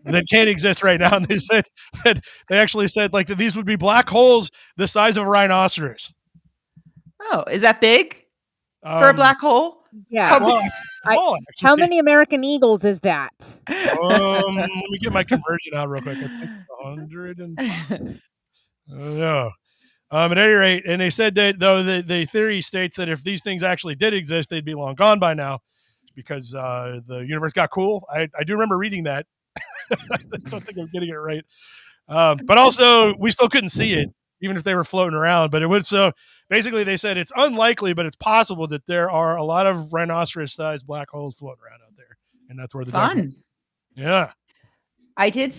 That can't exist right now. And they said that they actually said like that these would be black holes the size of a rhinoceros. Oh, is that big for a black hole? Yeah. How many American Eagles is that? Let me get my conversion out real quick. I think it's 100 and I don't know. At any rate, and they said that though the theory states that if these things actually did exist, they'd be long gone by now because the universe got cool. I do remember reading that. I don't think I'm getting it right. But also, we still couldn't see it, even if they were floating around. But it would. So basically, they said it's unlikely, but it's possible that there are a lot of rhinoceros-sized black holes floating around out there, and that's where the fun. Yeah, I did.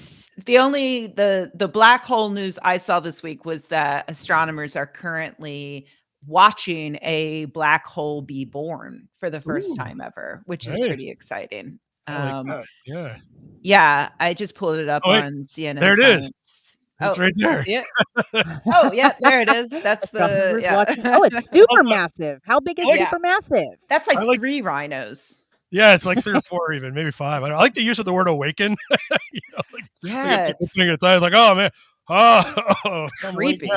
The black hole news I saw this week was that astronomers are currently watching a black hole be born for the first time ever, which is pretty exciting. I like that. Yeah. Yeah, I just pulled it up on CNN. There it Science. is. It's right there. Yeah. Oh, yeah, there it is. That's the. Yeah. Oh, it's super massive. How big is super massive? That's like 3 rhinos. Yeah, it's like 3 or 4, even maybe 5. I like the use of the word "awaken." Yeah, like oh man, oh, creepy.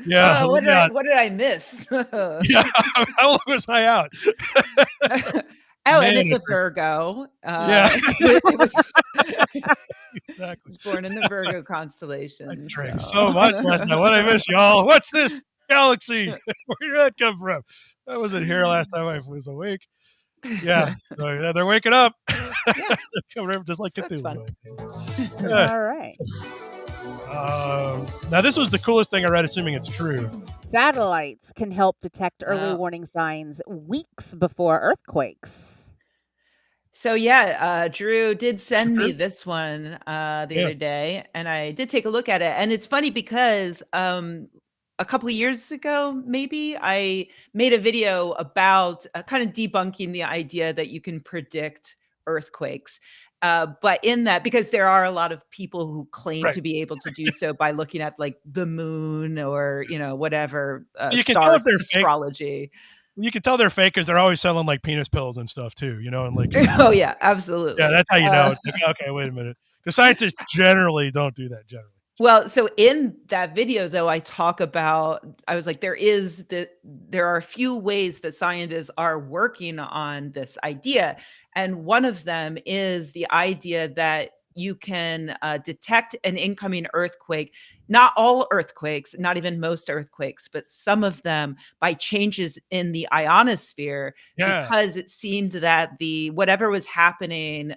Yeah. What did I miss? Yeah, how long was I out? Oh, man, and it's a Virgo. Yeah. It was exactly. It's born in the Virgo constellation. I drank so much last night. What did I miss, y'all? What's this galaxy? Where did that come from? I wasn't here last time I was awake. Yeah, so yeah, they're waking up. They're coming over just like Cthulhu. Yeah. All right. Now, this was the coolest thing I read, assuming it's true. Satellites can help detect early warning signs weeks before earthquakes. So yeah, Drew did send me this one the other day, and I did take a look at it. And it's funny because a couple of years ago, maybe, I made a video about kind of debunking the idea that you can predict earthquakes. But in that, because there are a lot of people who claim to be able to do so by looking at like the moon or, whatever, you can tell if they're astrology. You can tell they're fake because they're always selling like penis pills and stuff too, and like. Oh yeah, absolutely. Yeah, that's how you know. It's like, okay, wait a minute. Because scientists generally don't do that generally. Well, so in that video, though, I talk about, I was like, there are a few ways that scientists are working on this idea. And one of them is the idea that you can detect an incoming earthquake, not all earthquakes, not even most earthquakes, but some of them by changes in the ionosphere, because it seemed that whatever was happening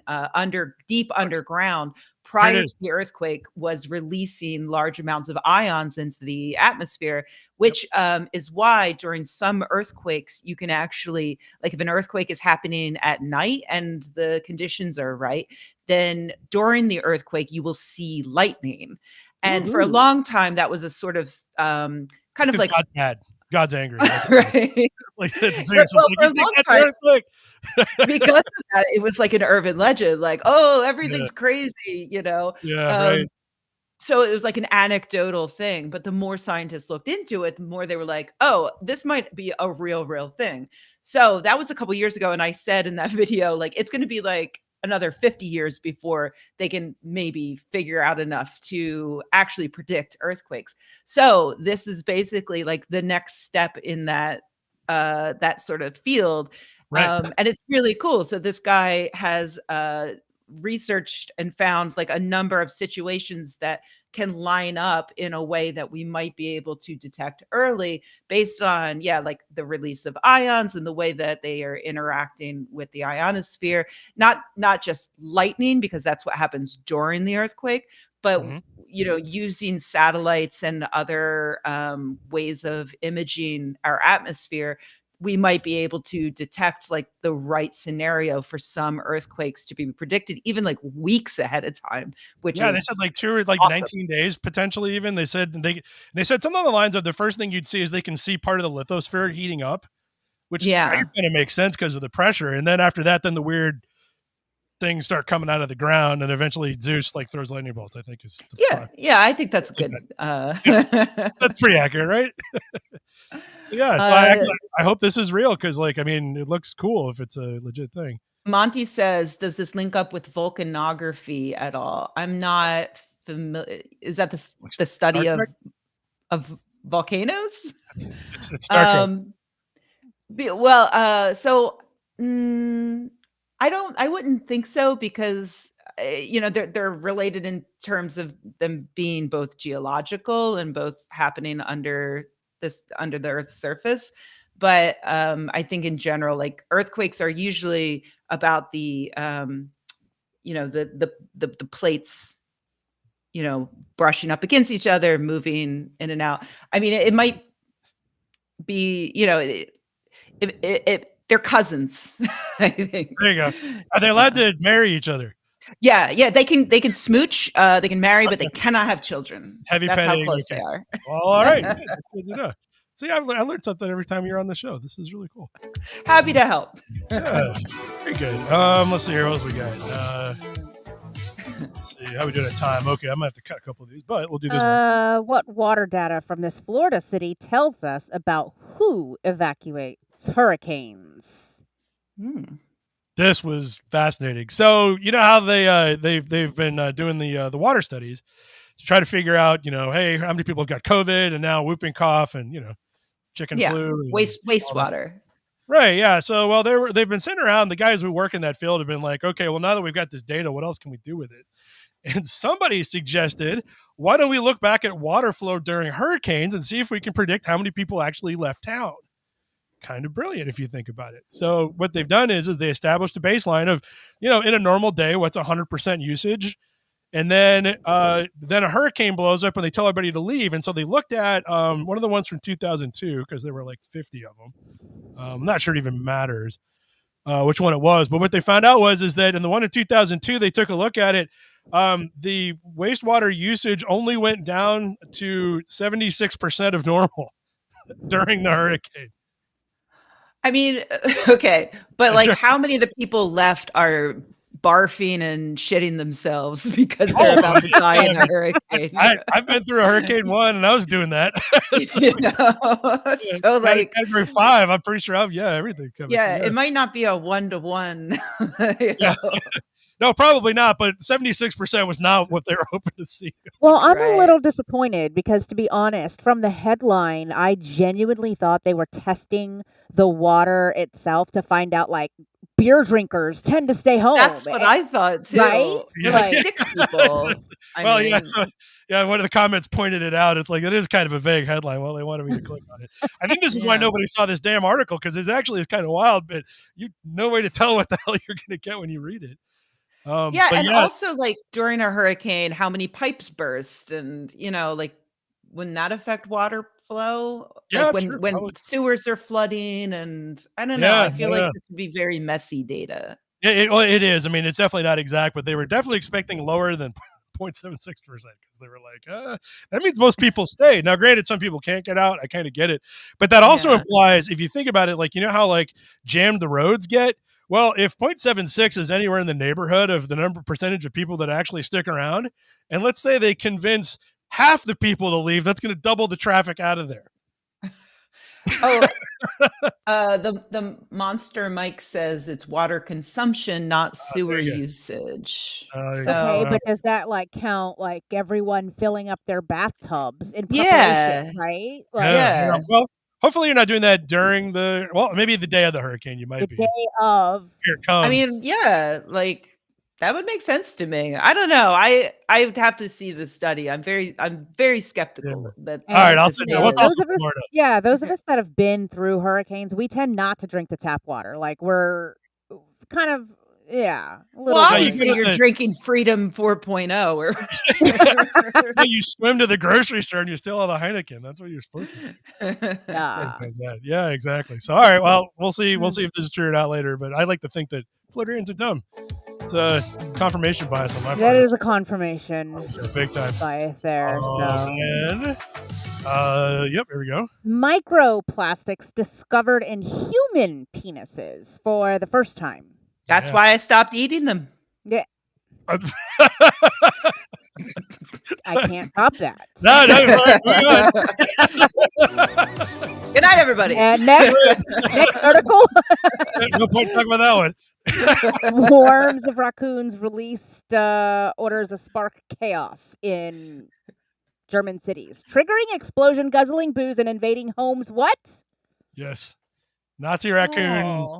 deep underground prior to the earthquake was releasing large amounts of ions into the atmosphere, which is why during some earthquakes, you can actually, like if an earthquake is happening at night and the conditions are right, then during the earthquake, you will see lightning. And for a long time, that was a sort of kind of like God's mad. God's angry. Right. Like, it's earthquake. Because of that, it was like an urban legend, like, oh, everything's crazy, Yeah, right. So it was like an anecdotal thing. But the more scientists looked into it, the more they were like, oh, this might be a real thing. So that was a couple years ago. And I said in that video, like, it's going to be like another 50 years before they can maybe figure out enough to actually predict earthquakes. So this is basically like the next step in that sort of field. Right. And it's really cool. So this guy has researched and found like a number of situations that can line up in a way that we might be able to detect early based on, like the release of ions and the way that they are interacting with the ionosphere, not just lightning, because that's what happens during the earthquake, but using satellites and other ways of imaging our atmosphere, we might be able to detect like the right scenario for some earthquakes to be predicted, even like weeks ahead of time. Which they said like 2 or like awesome. 19 days potentially. Even they said something on the lines of the first thing you'd see is they can see part of the lithosphere heating up, which is going to make sense because of the pressure. And then after that, then the weird things start coming out of the ground, and eventually Zeus like throws lightning bolts. I think is I think that's good. That's pretty accurate, right? So I hope this is real because, like, I mean, it looks cool if it's a legit thing. Monty says, "Does this link up with volcanography at all?" I'm not familiar. Is that the study of volcanoes? It's Star Trek. I wouldn't think so because they're related in terms of them being both geological and both happening under the Earth's surface. But I think in general, like earthquakes are usually about the plates, brushing up against each other, moving in and out. I mean, it might be, they're cousins. I think. There you go. Are they allowed to marry each other? Yeah, they can smooch, they can marry, but they cannot have children. Heavy That's petting, how close they are. Well, all right. That's good to know. See, I learned something every time you're on the show. This is really cool. Happy to help. Yeah, very good. Let's see here. What else we got? Let's see. How we doing at time? Okay, I'm going to have to cut a couple of these, but we'll do this one. What water data from this Florida city tells us about who evacuates hurricanes? This was fascinating. So you know how they've been doing the water studies to try to figure out, hey, how many people have got COVID and now whooping cough and chicken flu, and wastewater. Right. Yeah. So they've been sitting around. The guys who work in that field have been like, okay, well, now that we've got this data, what else can we do with it? And somebody suggested, why don't we look back at water flow during hurricanes and see if we can predict how many people actually left town? Kind of brilliant if you think about it. So what they've done is they established a baseline of, in a normal day, what's 100% usage. And then a hurricane blows up and they tell everybody to leave. And so they looked at one of the ones from 2002, because there were like 50 of them. I'm not sure it even matters. which one it was. But what they found out is that in the one in 2002, they took a look at it. The wastewater usage only went down to 76% of normal during the hurricane. I mean, okay, but like, how many of the people left are barfing and shitting themselves because they're about to die in a hurricane? I've been through a hurricane one, and I was doing that. So, so like category 5, I'm pretty sure. Everything. It might not be a 1-to-1. No, probably not. But 76% was not what they were hoping to see. Well, I'm a little disappointed because, to be honest, from the headline, I genuinely thought they were testing the water itself to find out, like, beer drinkers tend to stay home. That's what I thought too. Right? Yeah. Like 6 people. One of the comments pointed it out. It's like, it is kind of a vague headline. Well, they wanted me to click on it. I think this is why nobody saw this damn article, because it actually is kind of wild, but no way to tell what the hell you're going to get when you read it. Also, like, during a hurricane, how many pipes burst, and like, wouldn't that affect water flow? Yeah, like when sewers are flooding, and I don't know. I feel like this would be very messy data. It is. I mean, it's definitely not exact, but they were definitely expecting lower than 0.76% because they were like, that means most people stay. Now, granted, some people can't get out. I kind of get it, but that also implies, if you think about it, like, how like jammed the roads get. Well, if 0.76 is anywhere in the neighborhood of the percentage of people that actually stick around, and let's say they convince half the people to leave, that's going to double the traffic out of there. The Monster Mike says it's water consumption, not sewer usage. Okay, but does that like count like everyone filling up their bathtubs in preparation, right? Like, Well, hopefully you're not doing that during maybe the day of the hurricane. You might be. The day of. Here it comes. I mean, like, that would make sense to me. I don't know. I would have to see the study. I'm very skeptical. That all right, I'll send you. What's also Florida? Yeah, those of us that have been through hurricanes, we tend not to drink the tap water. Like, we're kind of obviously you're drinking Freedom 4.0 or you swim to the grocery store and you still have a Heineken. That's what you're supposed to do. Yeah, exactly. So all right, well, we'll see if this is true or not later, but I like to think that Floridians are dumb. It's a confirmation bias on my part. That is a confirmation big time bias there. Yep, here we go. Microplastics discovered in human penises for the first time. That's why I stopped eating them. Yeah. I can't top that. No. Good night, everybody. And next article. No point talking about that one. Swarms of raccoons released orders of spark chaos in German cities, triggering explosion, guzzling booze, and invading homes. What? Yes. Nazi raccoons.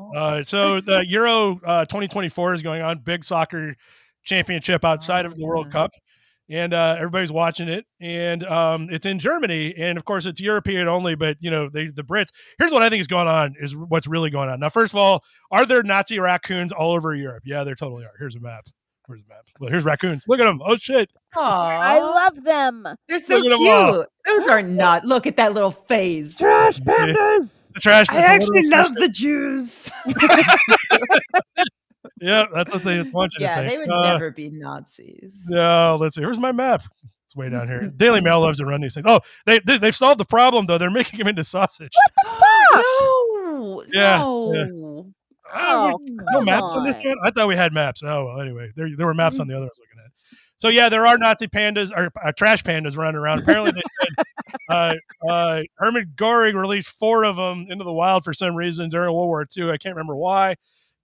So the Euro 2024 is going on, big soccer championship outside of the World Cup, and everybody's watching it. And it's in Germany, and of course it's European only. But the Brits. Here's what I think is going on. Is what's really going on now. First of all, are there Nazi raccoons all over Europe? Yeah, there totally are. Here's a map. Where's the map? Well, here's raccoons. Look at them. Oh shit! Aww. I love them. They're so cute. Those are not. Look at that little face. Trash pandas. The trash. I actually love the Jews. Yeah, that's what they want you to think. They would never be Nazis. No, let's see. Here's my map. It's way down here. Daily Mail loves to run these things. Oh, they've solved the problem though. They're making them into sausage. No. Yeah. No. No maps on this one. I thought we had maps. Oh, well, anyway, there were maps on the other ones looking at. So yeah, there are Nazi pandas or trash pandas running around. Apparently, they said Hermann Göring released 4 of them into the wild for some reason during World War II. I can't remember why.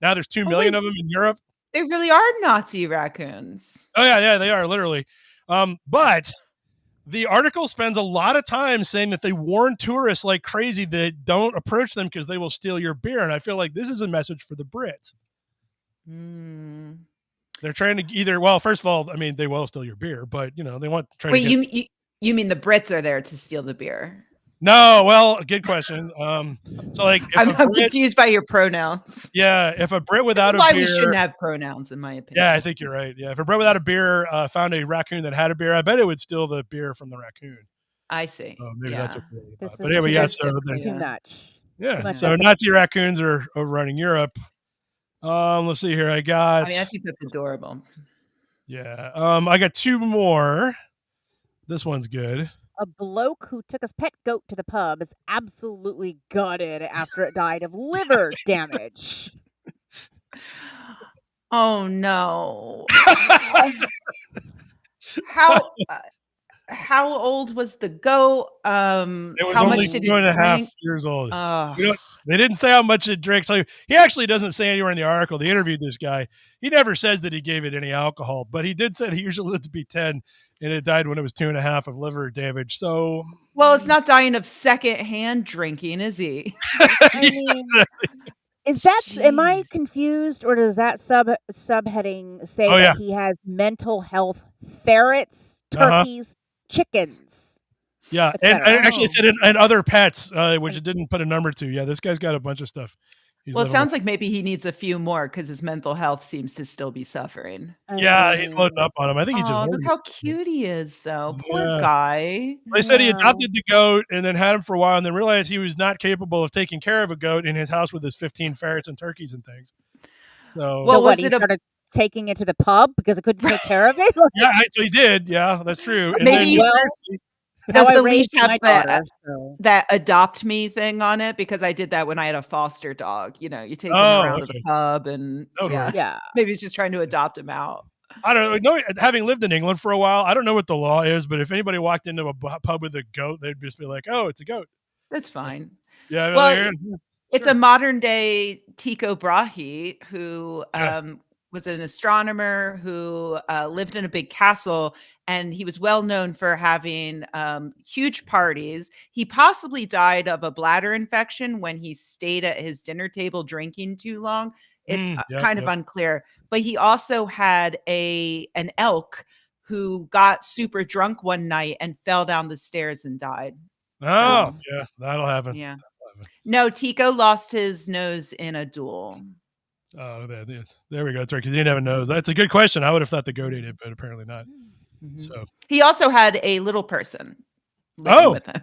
Now there's 2 million of them in Europe. They really are Nazi raccoons. Oh yeah, they are literally. But the article spends a lot of time saying that they warn tourists like crazy that don't approach them because they will steal your beer. And I feel like this is a message for the Brits. They're trying to first of all, I mean, they will steal your beer, but they want to try to get... you mean the Brits are there to steal the beer? No, well, good question. So like, I'm confused by your pronouns. Yeah, if a Brit without a beer, we shouldn't have pronouns, in my opinion. Yeah, I think you're right. Yeah, if a Brit without a beer found a raccoon that had a beer, I bet it would steal the beer from the raccoon. I see. So maybe that's okay. But anyway, too much. Yeah. So Nazi raccoons are overrunning Europe. Let's see here. I got. I mean, I think that's adorable. Yeah. I got two more. This one's good. A bloke who took his pet goat to the pub is absolutely gutted after it died of liver damage. Oh no. How old was the goat? It was how only much did 2.5 years old. They didn't say how much it drank. So he actually doesn't say anywhere in the article. They interviewed this guy. He never says that he gave it any alcohol, but he did say he usually lived to be 10, and it died when it was 2.5 of liver damage. So, well, it's not dying of secondhand drinking, is he? I mean, is that? Am I confused, or does that subheading say that he has mental health? Ferrets, turkeys, chickens. Yeah, and I actually said and other pets, which it didn't put a number to. Yeah, this guy's got a bunch of stuff. Well, it sounds like maybe he needs a few more because his mental health seems to still be suffering. Yeah, he's loading up on him. I think he just. Look how cute he is, though. Poor guy. They said he adopted the goat and then had him for a while, and then realized he was not capable of taking care of a goat in his house with his 15 ferrets and turkeys and things. So, well, what he started taking it to the pub because it couldn't take care of it? Yeah, so he did. Yeah, that's true. And maybe does the leash have that adopt me thing on it? Because I did that when I had a foster dog. You know, you take him around to the pub and maybe he's just trying to adopt him out. I don't know. Having lived in England for a while, I don't know what the law is, but if anybody walked into a pub with a goat, they'd just be like, "Oh, it's a goat." That's fine. Yeah. Well, it's a modern day Tycho Brahe who was an astronomer who lived in a big castle, and he was well known for having huge parties. He possibly died of a bladder infection when he stayed at his dinner table drinking too long. It's kind of unclear. But he also had an elk who got super drunk one night and fell down the stairs and died. Oh, yeah, that'll happen. Yeah. No, Tycho lost his nose in a duel. Oh, there we go. That's right, because he didn't have a nose. That's a good question. I would have thought the goat ate it, but apparently not. Mm-hmm. So he also had a little person living with him.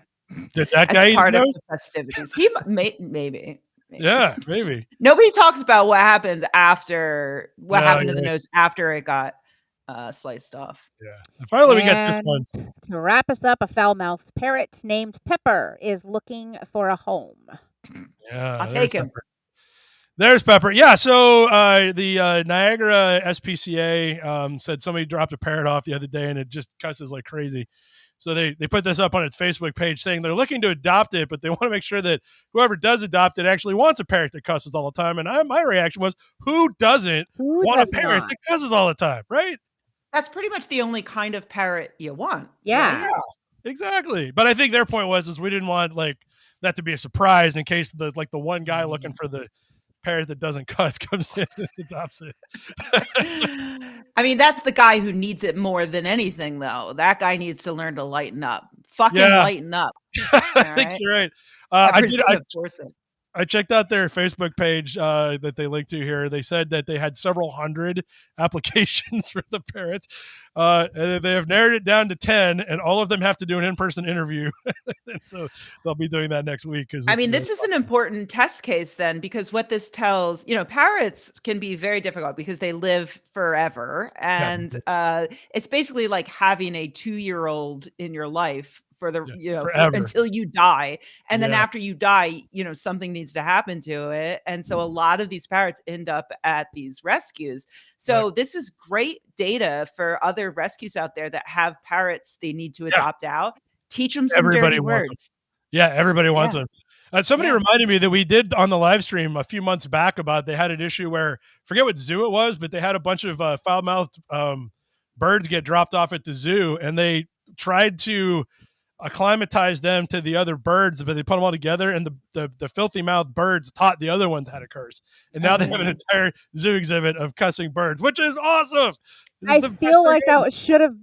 Did that guy eat part his of nose? the festivities? He maybe. Yeah, maybe. Nobody talks about what happens after happened to the nose after it got sliced off. Yeah. And finally, we got this one. To wrap us up, a foul-mouthed parrot named Pepper is looking for a home. Yeah, I'll take him. Pepper. There's Pepper. Yeah, so the Niagara SPCA said somebody dropped a parrot off the other day, and it just cusses like crazy. So they put this up on its Facebook page saying they're looking to adopt it, but they want to make sure that whoever does adopt it actually wants a parrot that cusses all the time. And my reaction was, who doesn't want a parrot that cusses all the time, right? That's pretty much the only kind of parrot you want. Yeah. Right? Yeah, exactly. But I think their point was we didn't want like that to be a surprise in case the one guy looking for the parrot that doesn't cuss comes in and adopts it. I mean, that's the guy who needs it more than anything, though. That guy needs to learn to lighten up. Fucking lighten up. I think you're right. I checked out their Facebook page that they linked to here. They said that they had several hundred applications for the parrots. And they have narrowed it down to 10, and all of them have to do an in-person interview. And so they'll be doing that next week. I mean, this is an important test case then, because what this tells, parrots can be very difficult because they live forever. And it's basically like having a 2-year-old in your life for the until you die, and then after you die, something needs to happen to it, and so a lot of these parrots end up at these rescues. So this is great data for other rescues out there that have parrots they need to adopt out. Teach them some dirty words. Yeah, everybody wants them. Somebody reminded me that we did on the live stream a few months back about they had an issue where forget what zoo it was, but they had a bunch of foul-mouthed birds get dropped off at the zoo, and they tried to acclimatize them to the other birds, but they put them all together, and the filthy mouthed birds taught the other ones how to curse, and now they have an entire zoo exhibit of cussing birds, which is awesome. I feel like that should have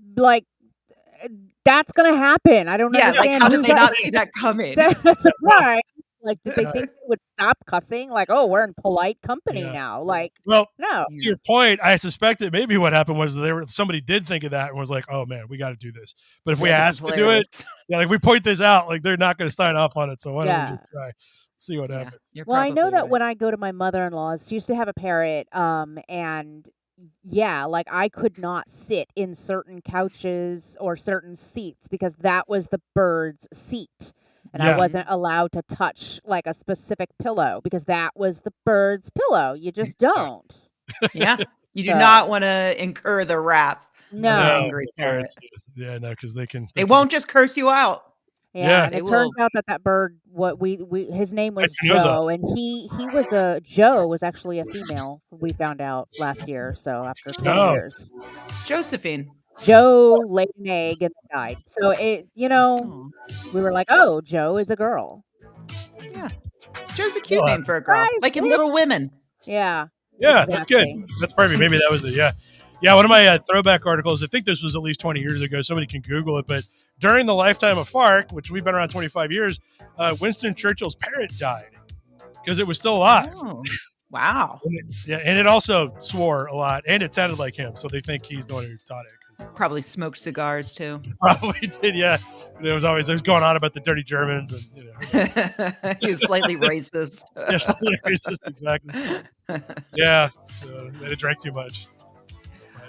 that's gonna happen. I don't understand. Like, how did they not see that coming? Right. Like, did they think they would stop cussing? Like, oh, we're in polite company now. Like, well, no. To your point, I suspect that maybe what happened was somebody did think of that and was like, oh man, we got to do this. But if we ask to do it, like we point this out, like they're not going to sign off on it. So why don't we just try? see what happens. Well, I know that when I go to my mother-in-law's, she used to have a parrot, and yeah, like I could not sit in certain couches or certain seats because that was the bird's seat. And I wasn't allowed to touch like a specific pillow because that was the bird's pillow. You just don't. Yeah. You do not want to incur the wrath of an angry parrot. Yeah, no, because they can. They won't just curse you out. Yeah, and it turns out that bird, his name was Joe, and he was Joe was actually a female. We found out last year, so after 10 years. Josephine. Joe laid an egg and died. So we were like, oh, Joe is a girl. Yeah, Joe's a cute name for a girl, like in Little Women. Yeah. Yeah, that's good. That's perfect. Maybe that was it. Yeah. Yeah, one of my throwback articles, I think this was at least 20 years ago. Somebody can Google it. But during the lifetime of Fark, which we've been around 25 years, Winston Churchill's parrot died because it was still alive. Oh, wow. And it also swore a lot, and it sounded like him. So they think he's the one who taught it. Probably smoked cigars, too. Probably did, yeah. It was going on about the dirty Germans. And he was slightly racist. Yeah, slightly racist, exactly. Yeah, so they drank too much.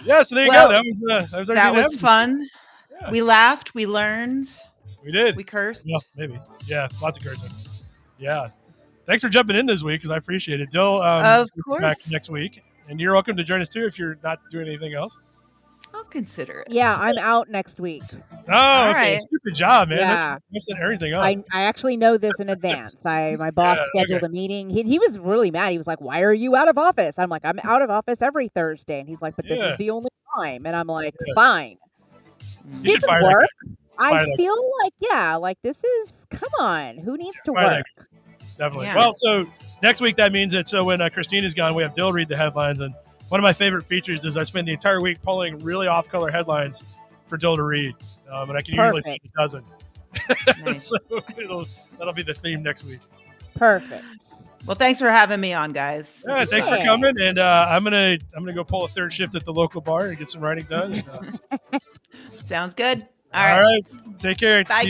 Yeah, so there you go. That was fun. Yeah. We laughed. We learned. We did. We cursed. Yeah, maybe. Yeah, lots of cursing. Yeah. Thanks for jumping in this week because I appreciate it. Dill, of course. Back next week. And you're welcome to join us too if you're not doing anything else. I'll consider it. Yeah, I'm out next week. Oh, okay. Right. Stupid job, man. Yeah. That's messing everything up. I actually know this in advance. My boss scheduled a meeting. He was really mad. He was like, "Why are you out of office?" I'm like, "I'm out of office every Thursday." And he's like, "But this is the only time." And I'm like, "Fine." You should fire work. I feel like this is, come on, who needs to work? Definitely. Yeah. Well, so next week that means that when Christina's gone, we have Dill read the headlines. And one of my favorite features is I spend the entire week pulling really off-color headlines for Dill to read. And I can usually find a dozen. Nice. So that'll be the theme next week. Perfect. Well, thanks for having me on, guys. Yeah, thanks for coming. And I'm gonna go pull a third shift at the local bar and get some writing done. And, sounds good. All right. Take care. Bye.